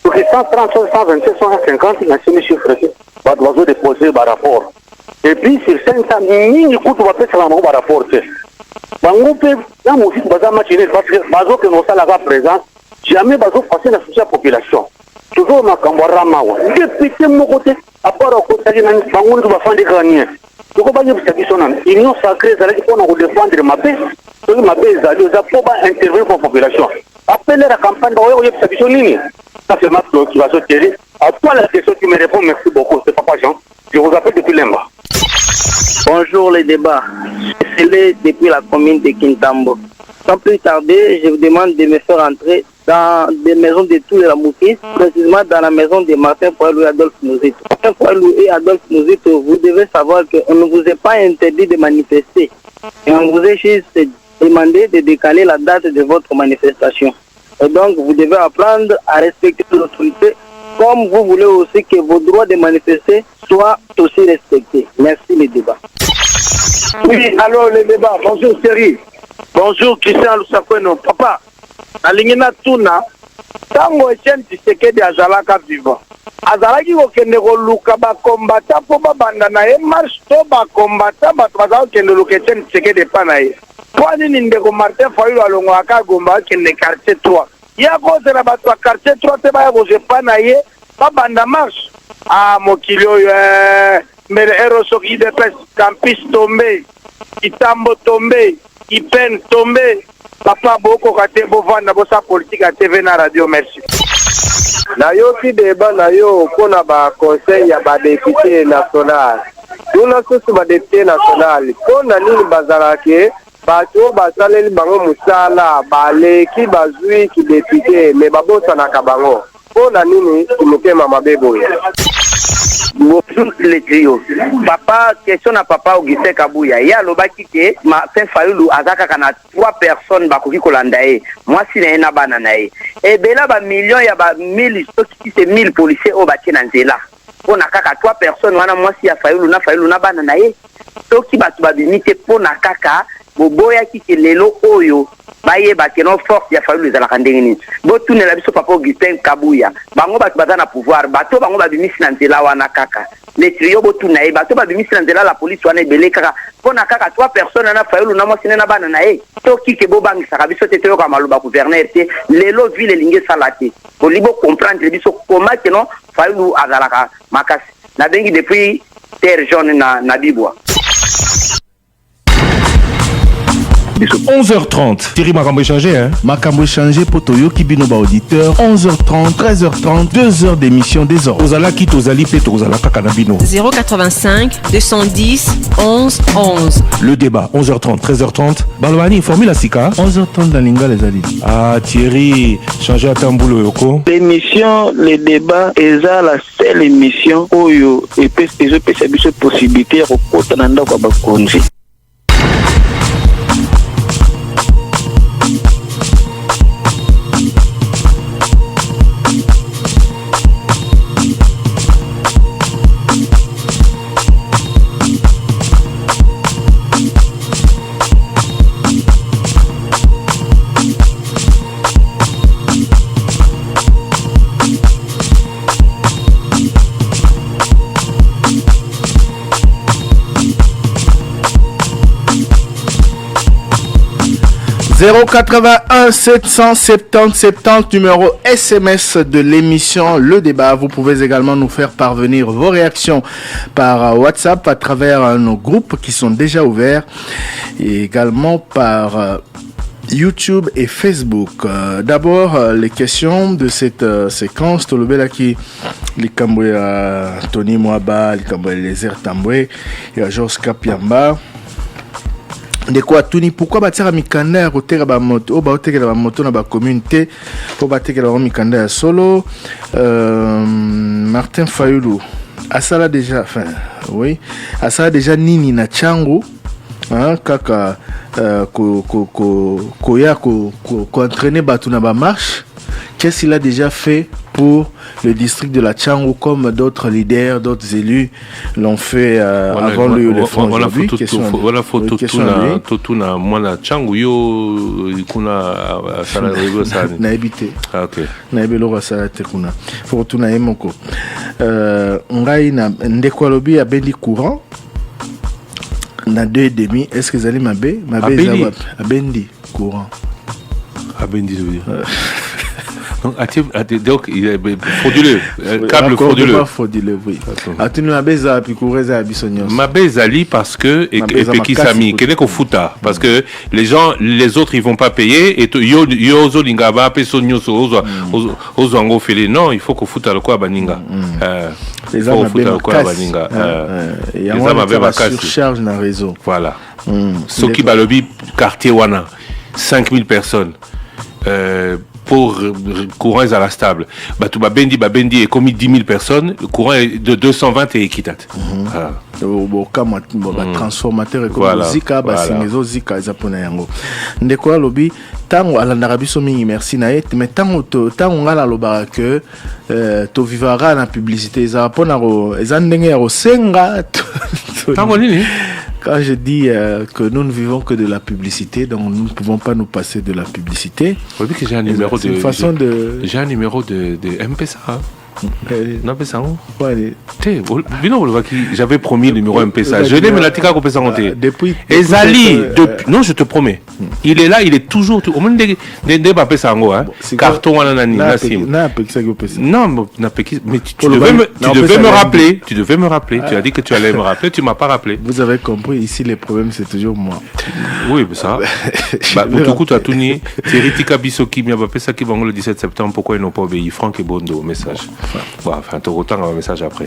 pour 130, 127, 150, il y a 6 chiffres, bah l'oiseau déposé par rapport. Et puis sur 500 000 écoute on va faire ça par rapport bango pe na musique baza machiner parce que bazo que nous ça la présence jamais bazo passer la social population toujours na kambara mawa député mon côté à part au côté na bango ndo bafande gagner donc ba yebisa biso na union sacrée ça pour nous défendre ma paix donc ma paix ça pour pas intervenir pour population appeler la campagne ba yebisa biso nini ça c'est ma préoccupation Thierry à toi la question tu me réponds merci beaucoup c'est Papa Jean je vous appelle depuis Lemba. Bonjour les débats, je suis depuis la commune de Kintambo. Sans plus tarder, je vous demande de me faire entrer dans des maisons de tous les Lamoutis, précisément dans la maison de Martin Poilou et Adolphe Mouzito. Martin Poilou et Adolphe Mouzito, vous devez savoir qu'on ne vous est pas interdit de manifester. Et on vous a juste demandé de décaler la date de votre manifestation. Et donc, vous devez apprendre à respecter l'autorité comme vous voulez aussi que vos droits de manifester soient aussi respectés. Merci les débats. Oui, alors les débats. Bonjour Thierry. Bonjour Christian Lusakweno. Papa, Alingina Tuna, Tango Etienne Tshisekedi azalaka vivant. Azalaki kokende koluka bakombata po babanda na ye marche to bakombata bato bazala kokende luka Etienne Tshisekedi epa na ye. Po nini ndeko Martin Fayulu alongwaka agomba akende quartier 3. Ya kozela bato ya quartier 3 te baya kozepa na ye babanda marche. Ah mokili oyo mbele ero soki IDPS campus tombe Kitambo tombe Ipen tombe papa bokoka te bovanda bosa politique à TV na radio merci. Na yo ki débat na yo mpona ba conseil ya ba député national. Tuna susu ba député national mpona nini bazalaki bato basaleli bango musala baleki bazwi ki député me babosanaka bango mpona nini kimotema mabe boye. Bonjour les trio. Papa, question à papa Augustin Kabouya. Il y a l'obaki que Martin Fayoulou azaka kana 3 personnes bakoki kolandaye. Moi si na bananaye. Et ben là ba millions ya ba 1000 c'est 1000 policiers au bati na nzela. On a kaka 3 personnes wana moi si ya Fayoulou na bananaye. Toki batu ba bimite pona kaka boboya ki ke lelo oyo. Baye bakeno force ya Fayoulou ezalaka ndenge nini. Botune la biso papa Augustin Kabouya. Bango batu baza na pouvoir, bato bango ba bimisi na nzela wana kaka. Les trio botuna e bato ba bimisi na nzela la police wana ebele kaka. Pona kaka 3 personnes na Fayoulou na mwasi na bana na e. Toki ke bobangisa biso te toyo ka maloba gouverneur te. Lelo ville linge salate. Bolibo comprendre biso comment que non Fayoulou azalaka makasi. Na bengi depuis terre jaune na Bibwa. 11h30. Thierry Makambo échangé, hein? Makambo échangé pour Toyo Kibinoba auditeur. 11h30, 13h30, 2h d'émission des ordres. Ozala qui tozali pe tozala kakanabino. 085 210 11 11. Le débat, 11h30, 13h30. Balwani, formule à Sika. 11h30 dans l'Inga les Ali. Ah, Thierry, changé à Tamboulou Yoko. L'émission, le débat, est la seule émission où il peut se possibilité de reporter dans le Bakonzi. « 081 770 70 numéro SMS de l'émission Le Débat. Vous pouvez également nous faire parvenir vos réactions par WhatsApp à travers nos groupes qui sont déjà ouverts et également par YouTube et Facebook. D'abord, les questions de cette séquence. Tolobela qui Likamboué Tony Mwaba, Likamboué Lézer Tamboué et Georges Kapiamba. De quoi Tuni, pourquoi bâtir un mikanda au terre ba moto, ba terre ba moto na ba communauté, pour bâtir la mikanda solo. Martin Fayoulou, asala déjà, enfin, oui, asala déjà nini na chango, hein, kaka koya ko entraîner batu na ba marche. Qu'est-ce qu'il a déjà fait pour le district de la Tchango comme d'autres leaders, d'autres élus l'ont fait avant le front aujourd'hui? Voilà, faut tout na mwana Tchango yo kuna sala rego sana. Na habité. Ah ok. Na ebelo sala te kuna. Faut tout na emoko. Ngai na ndeko lobi ya bendi courant. Na 2,5. Est-ce que vous allez m'abe abendi courant. Abendi je veux dire. Donc, il est frauduleux. Câble frauduleux. Pas frauduleux, oui. Tu nous as besoin de courir à Bissonnios. Ma bezali parce que, et qui s'ami, qu'elle est qu'au fouta. Parce que les gens, les autres, ils vont pas payer. Et yo zo lingaba, Bissonnios, ozo ango fele. Non, il faut qu'au fouta le quoi baninga. Les hommes avaient baninga. Et on a surcharge dans le réseau. Voilà. Soki Balobi, quartier Wana, 5000 personnes. Pour courant est à la stable. Babendi est commis 10 000 personnes, le courant est de 220 et équitat. Transformateur comme Zika, Bassingezo, Zika, Zapona Yango. Ndeko lobi, tango ala narabiso mingi merci na et, mais tango ngala loba que to vivara na publicité, za pona ro, ezandenge ro senga. Tango nini? Quand je dis que nous ne vivons que de la publicité, donc nous ne pouvons pas nous passer de la publicité. Vous voyez que j'ai un numéro de... façon de... J'ai un numéro de MP-ça. Non, mais ça, j'avais promis le numéro MP-ça. Je l'ai, mais la tika qu'on peut s'en monter. Depuis. Ezali, non, je te promets. Il est là, il est toujours. Au moins, des papiers sango, hein. Carton à l'anani, non, mais tu devais me rappeler. Tu devais me rappeler. Tu as dit que tu allais me rappeler, tu m'as pas rappelé. Vous avez compris, ici, les problèmes, c'est toujours moi. Oui, mais ça. Tout coup, tu as tout nié. Thierry Tika Bisoki, mais ça qui va le 17 septembre, pourquoi ils n'ont pas obéi? Franck et Bondo, message. Enfin, tout autant un message après.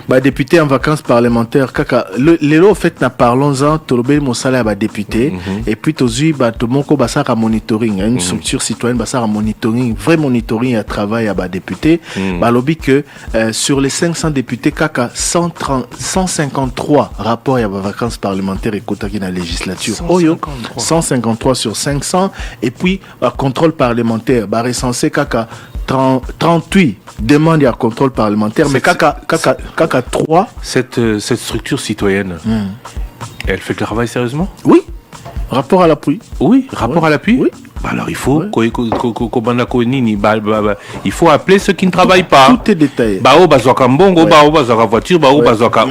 Bah, député en vacances parlementaires, kaka, les lots, en fait, nous parlons-en, Tolobé, mon salaire, bah, député, et puis, Tozu, bah, Tomoko, bah, ça, à monitoring, une structure citoyenne, bah, ça, à monitoring, vrai monitoring, à travail, bah, député, bah, lobby que, sur les 500 députés, kaka, 153 rapports, il y a vacances parlementaires, et quota qui dans la législature. 153 sur 500, et puis, contrôle parlementaire, bah, recensé, kaka, 38 demandes à contrôle parlementaire, mais kaka 3. Cette structure citoyenne, elle fait le travail sérieusement? Oui. Rapport à l'appui. Oui, rapport à l'appui. Oui. Bah alors il faut il faut appeler ceux qui ne travaillent pas. Tout est détaillé. Bao bazwaka mbongo, bao bazwaka voiture, bao bazwaka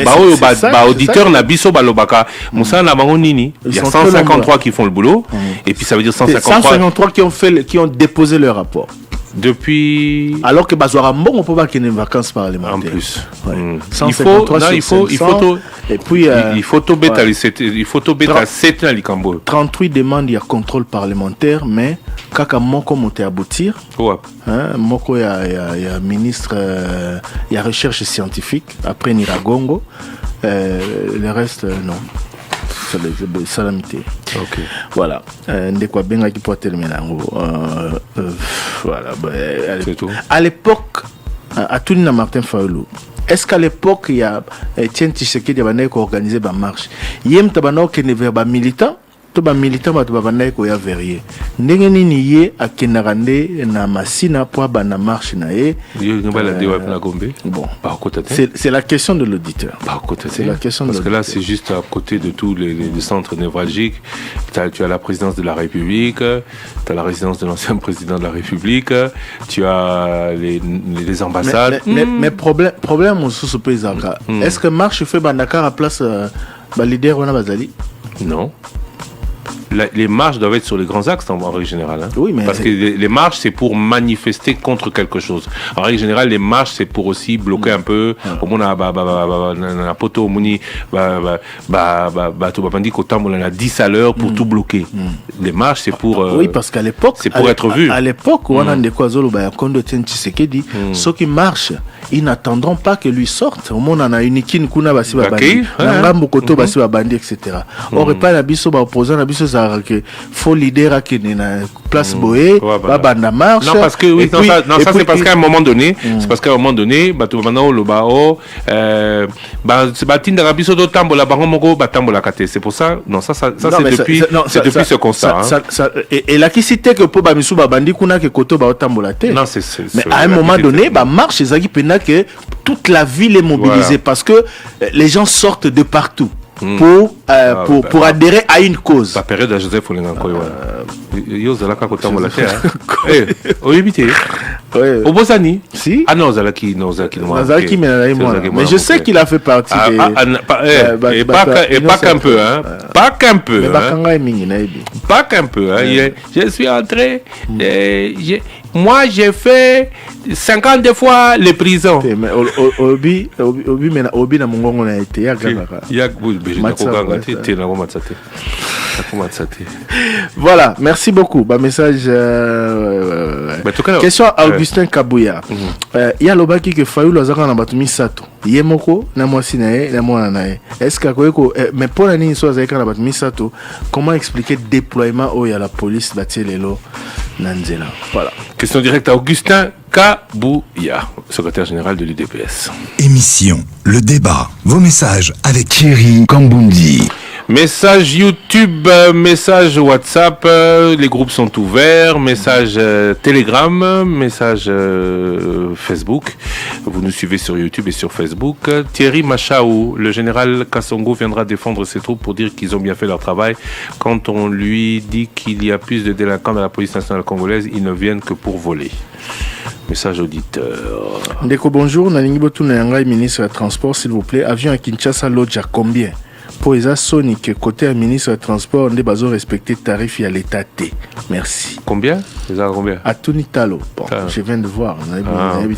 auditeur na biso balobaka. Moussa na bango nini. Il y a 153 qui font le boulot et puis ça veut dire 153 qui ont déposé leur rapport. Depuis. Alors que Bazouara Mbongo peut pas qu'il y ait des vacances parlementaires. En plus. Il faut et puis il faut tomber à 7 Likambo. 38 demandes il y a contrôle parlementaire mais kaka moko mote aboutir. Moko il y a ministre il y a recherche scientifique après Niragongo le reste non. Salamité. Ok. Voilà. Ndekwa benga qui peut terminer. Voilà. C'est tout. À l'époque, à Tounina Martin Fayoulou, est-ce qu'à l'époque, il y a Tien Tshisekedi qui a organisé une marche? Yem Tabano qui est vers militant? To ba militant ba to ba bandai ko ya verrier ndenge nini ye akenarande na masina po ba na marche na ye bon c'est la question de l'auditeur. C'est la question parce que là c'est juste à côté de tous les centres névralgiques. Tu as la présidence de la République, tu as la résidence de l'ancien président de la République, tu as les ambassades. Mais problème on sous pays est-ce que marche fait bandaka à place ba leader on a bazali? Non. Les marches doivent être sur les grands axes en règle générale. Hein. Oui, mais parce que les marches, c'est pour manifester contre quelque chose. En règle générale, les marches, c'est pour aussi bloquer un peu. Au moins, la poteau, on a 10 à l'heure pour tout bloquer. Les marches, c'est pour. Oui, parce qu'à l'époque, c'est pour être vu. À l'époque, on a des Kwazolo, Kondo Tshisekedi, ceux qui marchent, ils n'attendront pas que lui sorte. Au moins, on a une ikine kuna basi babandi, ngambo koto basi babandi, etc. On repart la biso ba opposant la biso que faut leader qui est na place boé, babanda marche. Non parce que oui, ça c'est parce qu'à un moment donné, c'est parce qu'à un moment donné, bato maintenant le bao, c'est batin da biso do tambola bango moko batambola kate. C'est pour ça. Non, ça c'est depuis ce constat. Et la qui cité que pour ba misu babandi kuna que koto ba tambola te. Non, mais à un moment donné, ba marche ezaki pena que toute la ville est mobilisée parce que les gens sortent de partout. Pour adhérer à une cause. La période de Joseph Olenganko. Yozalaka kotambola te. Oyebite. Au Bosani. Si. Ah non, Zalaki mais je sais qu'il a fait partie et pas qu'un peu hein. Pas qu'un peu. Pas qu'un peu hein. Je suis entré moi j'ai fait 50 fois les prisons. Mais Obi na mongongo na été voilà, merci beaucoup. Message. Question à Augustin Kabouya. Il y a l'obaki que Fayoulou azaka na batumi sato. Yemoko na mwasi na ye na mwana na ye. Est-ce que mais pour la nini so azaka na batumi sato, comment expliquer déploiement au ya la police batielelo nanzela? Voilà. Question directe à Augustin Kabouya, secrétaire général de l'UDPS. Émission Le Débat. Vos messages avec Thierry Kambundi. Message YouTube, message WhatsApp, les groupes sont ouverts, message Telegram, message Facebook. Vous nous suivez sur YouTube et sur Facebook. Thierry Machaou, le général Kassongo viendra défendre ses troupes pour dire qu'ils ont bien fait leur travail. Quand on lui dit qu'il y a plus de délinquants dans la police nationale congolaise, ils ne viennent que pour voler. Message auditeur. Ndeko, bonjour. Nalingi Botou Nayanga, ministre des Transports, s'il vous plaît. Avion à Kinshasa, l'autre, combien? Pour les Sonic, côté ministre des Transports, on doit respecter le tarif à l'État T. Merci. Combien? Combien? À Tunitalo. Bon, je viens de voir. On a mais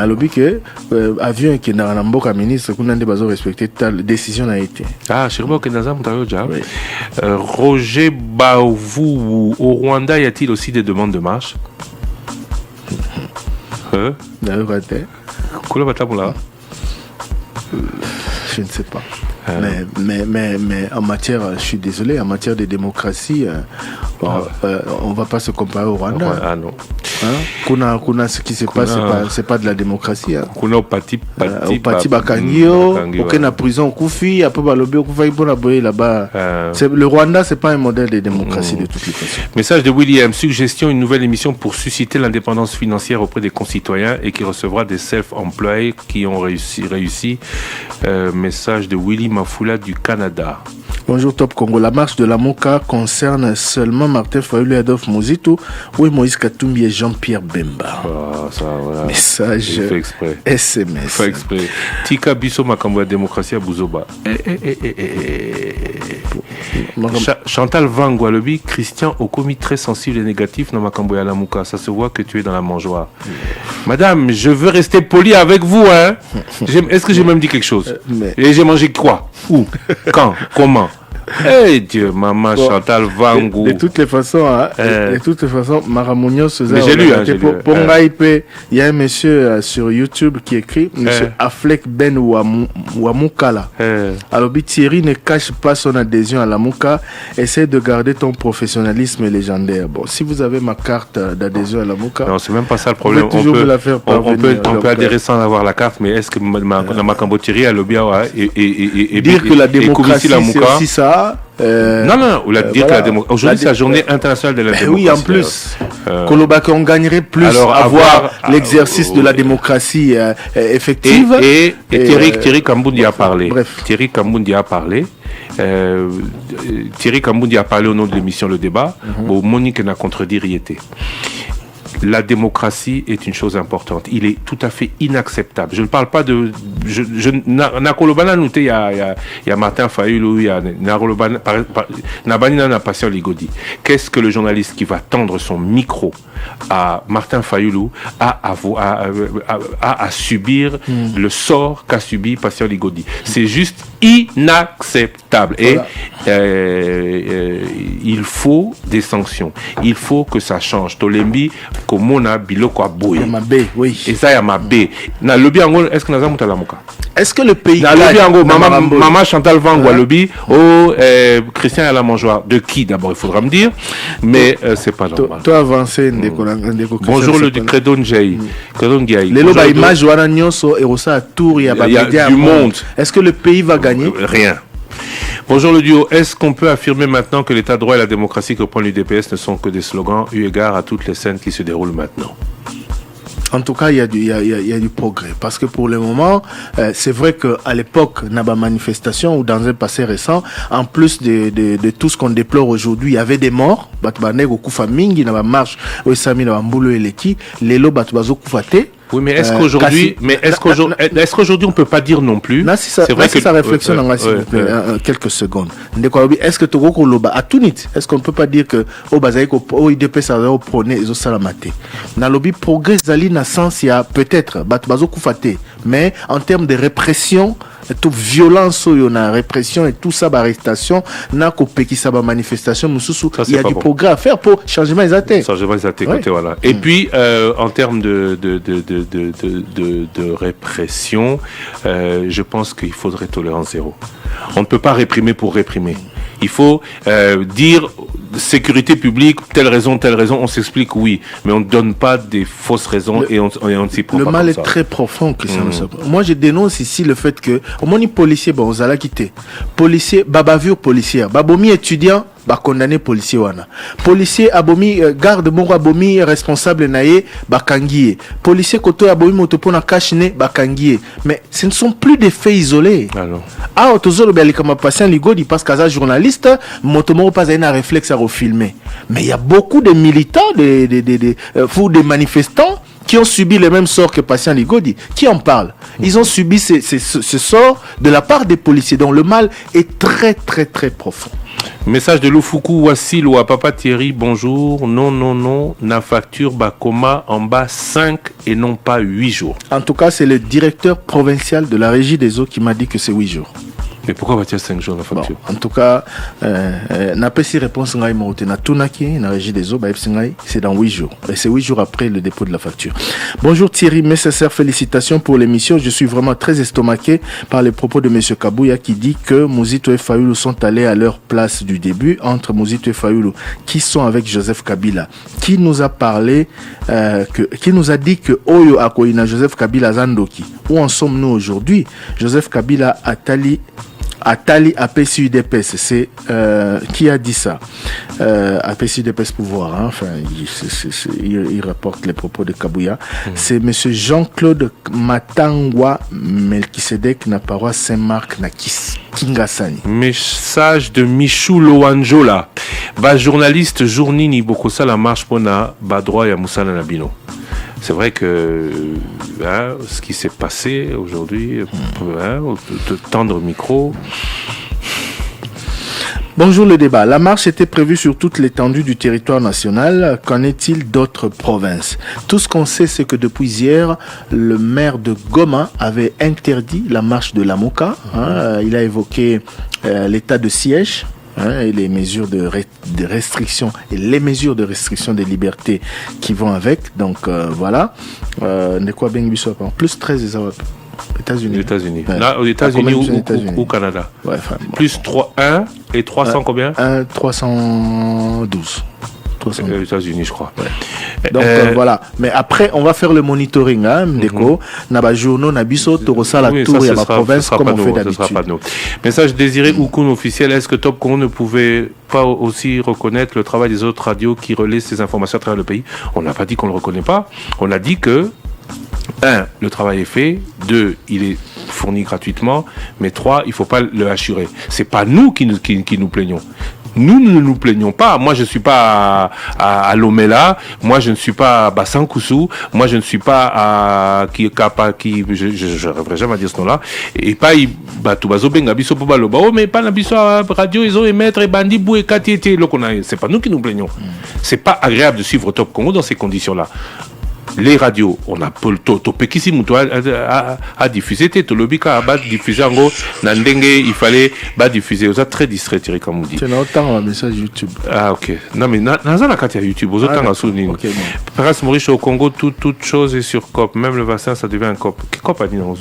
à l'objet que avion qui est dans la mboka ministre, on doit respecter ta décision a été. Ah, je sais pas que Nazam déjà. Roger Baouvou, au Rwanda, y a-t-il aussi des demandes de marche? Je ne sais pas. Mais en matière, je suis désolé, en matière de démocratie, on ne va pas se comparer au Rwanda. Ah non. Kuna ce qui se passe, c'est pas de la démocratie. Kuna au Pati Bakangio, aucun prison au Koufi, après Balobi au Koufi, pour la boyer là-bas. Le Rwanda, c'est pas un modèle de démocratie de toutes les façons. Message de William, suggestion, une nouvelle émission pour susciter l'indépendance financière auprès des concitoyens et qui recevra des self-employés qui ont réussi. Message de Willy Mafoula du Canada. Bonjour Top Congo. La marche de la Moka concerne seulement Martin Fayulu et Adolphe Muzito ou Moïse Katumbi et Jean-Pierre Bemba. Ça, voilà. Message SMS. Fait exprès. Tika Bisso Makambo démocratie à Bouzoba. Chantal Vangwa Lobi, Christian au commis très sensible et négatif dans Makambo à la Mouka. Ça se voit que tu es dans la mangeoire. Madame, je veux rester poli avec vous. Hein. Est-ce que j'ai même dit quelque chose? Et j'ai mangé quoi? Où? Quand? Comment? Dieu, maman Chantal Vangou. De toutes les façons, Maramounios mais j'ai lu, il y a un monsieur sur YouTube qui écrit, monsieur Affleck Ben Wamukala. Alors, Thierry ne cache pas son adhésion à la Mouka, essaie de garder ton professionnalisme légendaire. Bon, si vous avez ma carte d'adhésion à la Mouka, non, c'est même pas ça le problème. On peut adhérer sans avoir la carte, mais est-ce que Makambo Thierry a lobby et dire que la démocratie c'est aussi ça? Non, ou dire que la démocratie. Aujourd'hui, c'est la journée internationale de la démocratie. Oui, en plus, on gagnerait plus à avoir l'exercice de la démocratie effective. Et Thierry Kamboundi a parlé. Bref. Thierry Kamboundi a parlé au nom de l'émission Le Débat. Monique n'a contredit Riété. La démocratie est une chose importante. Il est tout à fait inacceptable. Je ne parle pas de... Nakolobana Nouté, il y a Martin Fayulu, il y a Nabanina Napassion Ligodi. Qu'est-ce que le journaliste qui va tendre son micro à Martin Fayulu à subir le sort qu'a subi Patient Ligodi? C'est juste inacceptable. Voilà. Et il faut des sanctions. Il faut que ça change. Tolembi, Komona, Biloko, Aboye. Oui. Et ça, il y a ma B. Na lobby ango, est-ce que nous avons la Mouka? Est-ce que le pays. Na lobby ango, maman Chantal Vangwa lobby, Christian à la mangeoire. De qui d'abord, il faudra me dire. Mais c'est pas normal. Toi, avancé, bonjour le Credo Njei. Les loba image wana nyonso et rosa à tour, il y a du monde. Est-ce que le pays va gagner? Rien. Bonjour le duo. Est-ce qu'on peut affirmer maintenant que l'état de droit et la démocratie que prend l'UDPS ne sont que des slogans eu égard à toutes les scènes qui se déroulent maintenant? En tout cas, il y a du progrès. Parce que pour le moment, c'est vrai qu'à l'époque, dans la manifestation ou dans un passé récent, en plus de tout ce qu'on déplore aujourd'hui, il y avait des morts. Oui, mais est-ce qu'aujourd'hui, on peut pas dire non plus? Là, c'est vrai que sa réflexion s'il vous plaît, quelques secondes. Est-ce que est-ce qu'on ne peut pas dire que au IDP ça va prôner les salamate? Dans le lobby progrès zali na sens il y a peut-être mais en termes de répression, toute violence, la répression et tout ça, arrestation, manifestation, il y a du progrès à faire pour changement des athées. Voilà. Et puis, en termes de répression, je pense qu'il faudrait tolérance zéro. On ne peut pas réprimer pour réprimer. Il faut dire sécurité publique, telle raison, on s'explique oui, mais on ne donne pas des fausses raisons et on ne s'y prend pas. Le mal est très profond, Christian. Moi, je dénonce ici le fait que, au moins, les policiers, on s'est quitté. Policiers, babavure policière, babomi étudiant, condamné policier wana. Policier abomi garde moko abomi responsable naé bakangié. Policier koto abomi motopona kashine bakangié. Mais ce ne sont plus des faits isolés. Ah otozolo bali comme patient ligodi parce qu'à journaliste motomo pas un réflexe à refilmer. Mais il y a beaucoup de militants des manifestants qui ont subi le même sort que patient Ligodi. Qui en parle? Ils ont subi ce sort de la part des policiers. Donc le mal est très très très profond. Message de Loufuku Wassil ou à Papa Thierry, bonjour. Non, na facture Bakoma en bas 5 et non pas 8 jours. En tout cas, c'est le directeur provincial de la régie des eaux qui m'a dit que c'est 8 jours. Mais pourquoi va-t-il 5 jours la facture? En tout cas, n'a pas si réponse n'a régie des eaux, c'est dans 8 jours. Et c'est 8 jours après le dépôt de la facture. Bonjour Thierry, nécessaire félicitations pour l'émission. Je suis vraiment très estomaqué par les propos de M. Kabouya qui dit que Mouzito et Fayoulou sont allés à leur place du début entre Mouzito et Fayoulou qui sont avec Joseph Kabila. Qui nous a parlé, qui nous a dit que Oyo Akoina Joseph Kabila Zandoki. Où en sommes-nous aujourd'hui? Joseph Kabila Atali APCUDPS, c'est qui a dit ça? APCUDPS pouvoir, hein? Enfin, il rapporte les propos de Kabouya. C'est monsieur Jean-Claude Matangwa Melkisedek na paroisse Saint-Marc na Kingasani. Message de Michou Loanjola. Ba journaliste journini bokosa la marche pona ba droit ya Moussala Nabino. C'est vrai que ce qui s'est passé aujourd'hui, de tendre micro. Bonjour le débat. La marche était prévue sur toute l'étendue du territoire national. Qu'en est-il d'autres provinces? Tout ce qu'on sait, c'est que depuis hier, le maire de Goma avait interdit la marche de Lamuka. Il a évoqué l'état de siège. Et les mesures de restriction et les mesures de restriction des libertés qui vont avec. Donc voilà. Plus 13 États-Unis. Là, aux États-Unis ou Canada. Ouais, plus 1 et 300 combien? 312. Aux États-Unis, je crois. Ouais. Donc voilà. Mais après, on va faire le monitoring. Naba journaux, nabiso, torosa la tour et ma province comme on fait d'habitude. Message désiré Oukoun officiel. Est-ce que Top Congo ne pouvait pas aussi reconnaître le travail des autres radios qui relaient ces informations à travers le pays? On n'a pas dit qu'on ne le reconnaît pas. On a dit que 1, le travail est fait. 2, il est fourni gratuitement. Mais 3, il ne faut pas le assurer. C'est pas nous qui nous plaignons. Nous ne nous plaignons pas. Moi, je ne suis pas à Lomela. Moi, je ne suis pas à Bassankoussou. Moi, je ne suis pas à je rêverais jamais à dire ce nom-là. Et pas Tubazo Bengabiso Pobaloba. Oh, mais pas Nabiso radio, ils ont émettre et bandi bou et katiété. C'est pas nous qui nous plaignons. C'est pas agréable de suivre Top Congo dans ces conditions-là. Les radios, on a Topekisi Moutou à diffuser, Tolobika a diffusé en gros, Nandenge, il fallait diffuser. Vous êtes très distrait, Thierry, comme vous dites. C'est autant un message YouTube. Ah, ok. Non, mais dans la carte YouTube, vous autant à souligner. Prince Maurice au Congo, toute chose est sur COP. Même le vaccin, ça devient un COP. Quel COP a dit dans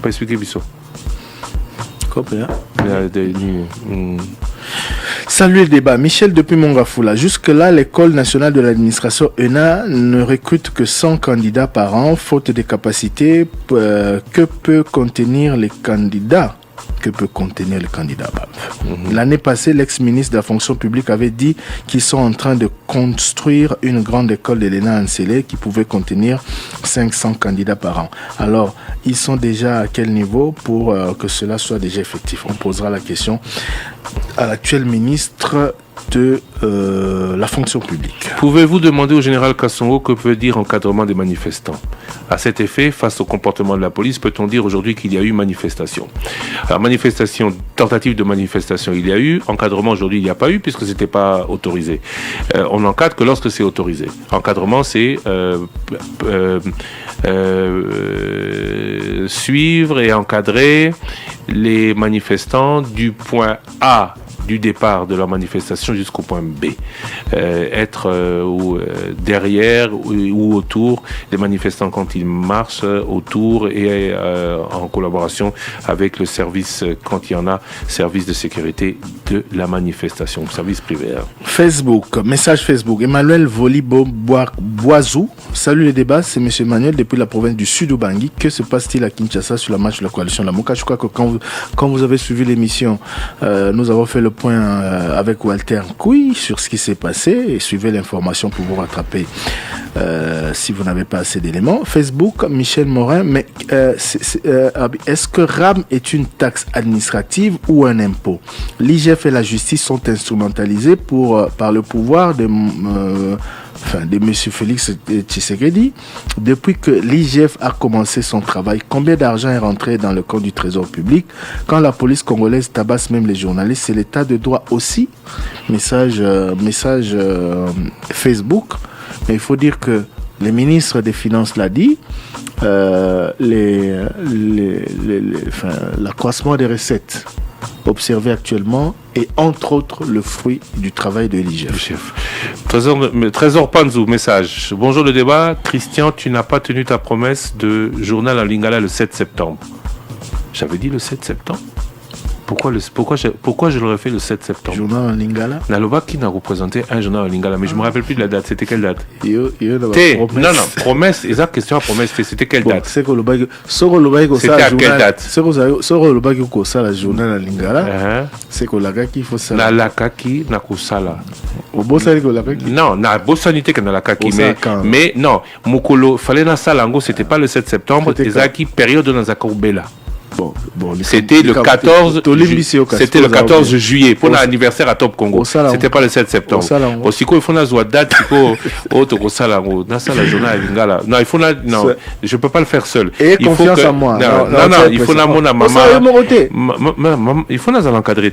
pas expliquer, Bissot. COP, hein? Salut le débat. Michel depuis Mongafoula. Jusque-là, l'école nationale de l'administration ENA ne recrute que 100 candidats par an, faute de capacités. Que peut contenir les candidats? L'année passée, l'ex-ministre de la fonction publique avait dit qu'ils sont en train de construire une grande école de l'ENA Ansélé qui pouvait contenir 500 candidats par an. Alors, ils sont déjà à quel niveau pour que cela soit déjà effectif? On posera la question à l'actuel ministre de la fonction publique. Pouvez-vous demander au général Kassongo que veut dire encadrement des manifestants? À cet effet, face au comportement de la police, peut-on dire aujourd'hui qu'il y a eu manifestation? Alors, manifestation, tentative de manifestation, il y a eu. Encadrement, aujourd'hui, il n'y a pas eu puisque ce n'était pas autorisé. On encadre que lorsque c'est autorisé. Encadrement, c'est suivre et encadrer les manifestants du point A du départ de la manifestation jusqu'au point B. Être derrière ou autour des manifestants quand ils marchent autour et en collaboration avec le service, quand il y en a, service de sécurité de la manifestation, service privé. Facebook, message Facebook. Emmanuel Volibo Boisou. Salut les débats, c'est M. Emmanuel depuis la province du Sud-Ubangi. Que se passe-t-il à Kinshasa sur la marche de la coalition Lamuka? Je crois que quand vous avez suivi l'émission, nous avons fait le point avec Walter Nkouy sur ce qui s'est passé et suivez l'information pour vous rattraper si vous n'avez pas assez d'éléments. Facebook, Michel Morin, mais est-ce que RAM est une taxe administrative ou un impôt? L'IGF et la justice sont instrumentalisés par le pouvoir de M. Félix Tshisekedi. Depuis que l'IGF a commencé son travail, combien d'argent est rentré dans le compte du trésor public? Quand la police congolaise tabasse même les journalistes, c'est l'état de droit aussi. Message Facebook. Mais il faut dire que le ministre des Finances l'a dit, l'accroissement des recettes observé actuellement est entre autres le fruit du travail de l'IGF. Trésor Panzou, message. Bonjour le débat. Christian, tu n'as pas tenu ta promesse de journal en lingala le 7 septembre. J'avais dit le 7 septembre. Pourquoi je l'aurais fait le 7 septembre? Journal en lingala. Naloba qui n'a représenté un journal en lingala, mais je me rappelle plus de la date. C'était quelle date? Non, promesse. Exact, question à promesse. C'était quelle date? C'était à quelle date? Le journal en lingala. C'est que la kaki faut ça. Na la kaki na kusala. Non, na bosanité que na la kaki, mais non. Mukolo fallait na salango. C'était pas le 7 septembre. Ezaki période dans Zakobela. C'était le 14 juillet pour l'anniversaire à Top Congo. C'était pas le 7 septembre. Aussi il faut na date non, il faut non, je peux pas le faire seul. Et confiance en moi. Non, il faut na mona maman. Il faut na l'encadrer.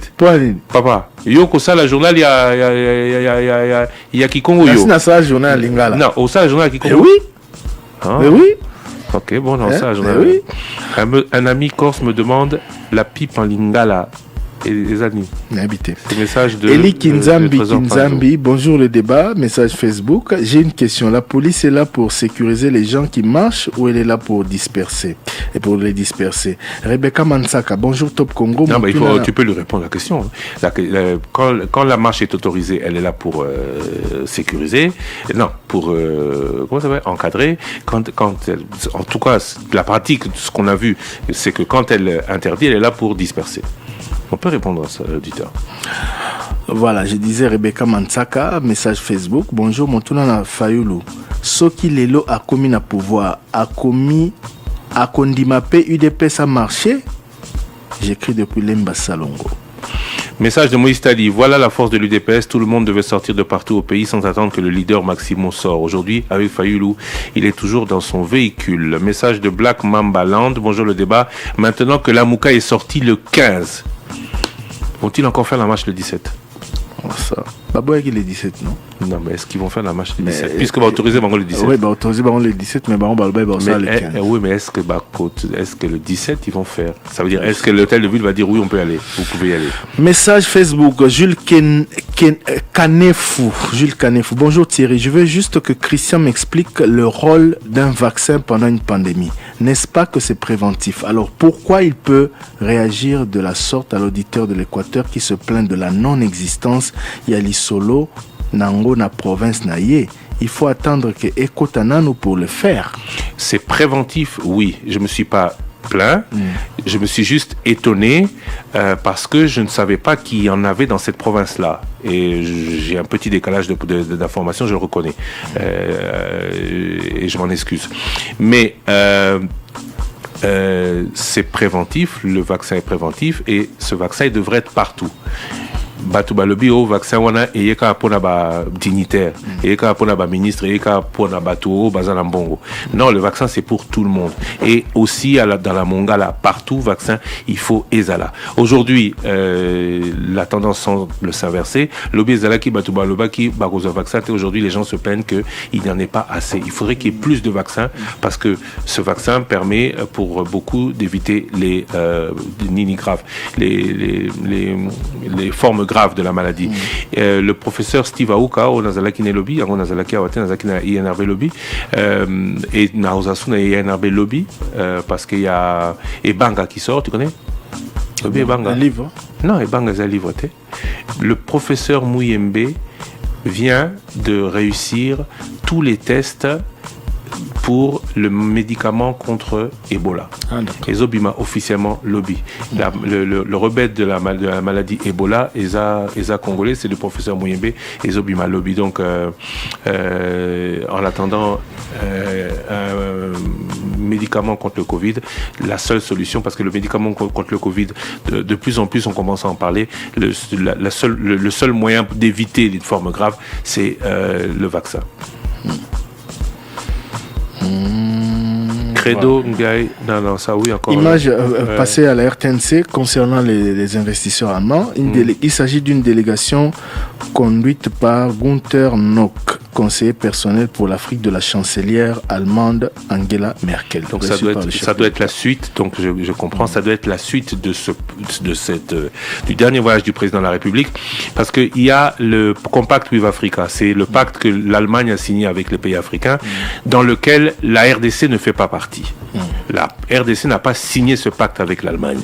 Papa, yo ko ça la journal il y a Kikongo yo. C'est ça journal lingala. Non, au ça la journal Kikongo. Mais oui. Ok, bon, non, ça, j'en ai. Un ami corse me demande la pipe en lingala. Et les amis. Message de Eli Kinzambi, bonjour le débat, message Facebook. J'ai une question. La police est là pour sécuriser les gens qui marchent ou elle est là pour disperser et pour les disperser? Rebecca Mansaka, bonjour Top Congo. Non, mais tu peux lui répondre à la question. Quand la marche est autorisée, elle est là pour sécuriser. Non, pour comment ça va, encadrer. En tout cas, la pratique, ce qu'on a vu, c'est que quand elle interdit, elle est là pour disperser. On peut répondre à ça, l'auditeur. Voilà, je disais Rebecca Mansaka, message Facebook. Bonjour, mon tournant Fayoulou. Soki Lelo a commis na pouvoir, a condimapé UDPS a marché. J'écris depuis Lemba Salongo. Message de Moïse Tadi. Voilà la force de l'UDPS. Tout le monde devait sortir de partout au pays sans attendre que le leader Maximo sorte. Aujourd'hui, avec Fayoulou, il est toujours dans son véhicule. Message de Black Mamba Land. Bonjour le débat. Maintenant que la Mouka est sortie le 15, vont-ils encore faire la marche le 17? Ça. Baboué qui est le 17, non? Non, mais est-ce qu'ils vont faire la marche le 17? Puisque va autoriser le 17. Oui, va autoriser le 17, mais on va le 15. Oui, mais est-ce que le 17 ils vont faire? Ça veut dire, est-ce que l'hôtel de ville va dire oui, on peut y aller, vous pouvez y aller? Message Facebook, Jules Canefou. Bonjour Thierry, je veux juste que Christian m'explique le rôle d'un vaccin pendant une pandémie. N'est-ce pas que c'est préventif? Alors pourquoi il peut réagir de la sorte à l'auditeur de l'Équateur qui se plaint de la non-existence Yalisolo Nango na province naye? Il faut attendre que Ekotanano pour le faire. C'est préventif, oui. Je me suis pas plaint. Je me suis juste étonné parce que je ne savais pas qu'il y en avait dans cette province-là. Et j'ai un petit décalage d'informations, je le reconnais. Et je m'en excuse. Mais c'est préventif, le vaccin est préventif et ce vaccin devrait être partout. Batouba lobby au vaccin wana eyeka pona ba dignitaire, eyeka pona ba ministre, eyeka pona batou bazala mbongo. Non, le vaccin c'est pour tout le monde et aussi dans la Mongala partout vaccin il faut ezala. Aujourd'hui la tendance semble s'inverser. Lobby ezala qui batouba loba qui bagoza vaccin et aujourd'hui les gens se plaignent que il n'y en ait pas assez. Il faudrait qu'il y ait plus de vaccins parce que ce vaccin permet pour beaucoup d'éviter les nini graves, les formes graves de la maladie. Le professeur Steve Aouka au Nazalaki Lobby, au Nazalaki Awate Nazalaki na INRB Lobby et na Osasuna INRB Lobby parce qu'il y a Ebanga qui sort, tu connais? Ebanga. Un livre? Non, Ebanga c'est un livre. Le professeur Mouyembe vient de réussir tous les tests pour le médicament contre Ebola. Ezobima officiellement lobby. Le rebelle de la maladie Ebola, ESA congolais, c'est le professeur Mouyembe, Ezobima lobby. Donc, en attendant un médicament contre le Covid, la seule solution, parce que le médicament contre le Covid, de plus en plus on commence à en parler, le seul moyen d'éviter les formes graves, c'est le vaccin. Credo, Ngai, non, ça oui encore. Image passée à la RTNC concernant les investisseurs allemands. Il s'agit d'une délégation conduite par Gunther Nock, conseiller personnel pour l'Afrique de la chancelière allemande Angela Merkel. Donc ça doit être la suite, donc je comprends, ça doit être la suite du dernier voyage du président de la République, parce qu'il y a le Compact with Africa, c'est le pacte que l'Allemagne a signé avec les pays africains, dans lequel la RDC ne fait pas partie. La RDC n'a pas signé ce pacte avec l'Allemagne.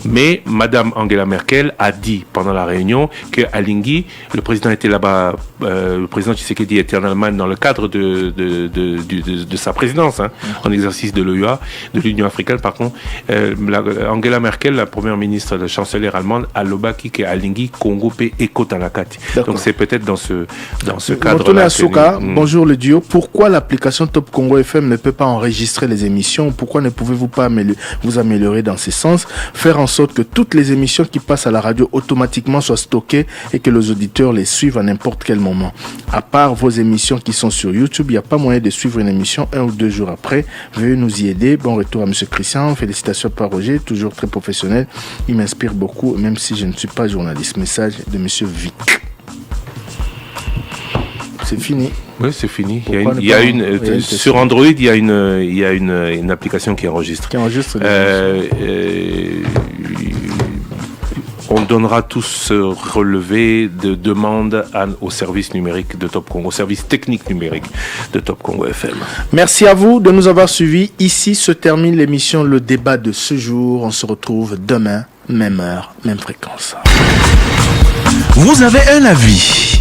Mais Madame Angela Merkel a dit pendant la réunion qu'à Lingui, le président était là-bas, le président Tshisekedi était en Allemagne dans le cadre de sa présidence, en exercice de l'OUA, de l'Union africaine, par contre. Angela Merkel, la première ministre, la chancelière allemande, a lobaki qu'à Lingui, Congo P. Eko Tanakati. Donc c'est peut-être dans ce cadre-là. Bonjour le duo. Pourquoi l'application Top Congo FM ne peut pas enregistrer les émissions? Pourquoi ne pouvez-vous pas vous améliorer dans ce sens? Faire en sorte que toutes les émissions qui passent à la radio automatiquement soient stockées et que les auditeurs les suivent à n'importe quel moment. À part vos émissions qui sont sur YouTube, il n'y a pas moyen de suivre une émission 1 ou 2 jours après. Veuillez nous y aider. Bon retour à M. Christian. Félicitations par Roger, toujours très professionnel. Il m'inspire beaucoup, même si je ne suis pas journaliste. Message de M. Vic. C'est fini. Oui, c'est fini. Sur Android, il y a une application qui enregistre. On donnera tout ce relevé de demande au service numérique de Top Congo, au service technique numérique de Top Congo FM. Merci à vous de nous avoir suivis. Ici se termine l'émission Le Débat de ce jour. On se retrouve demain, même heure, même fréquence. Vous avez un avis?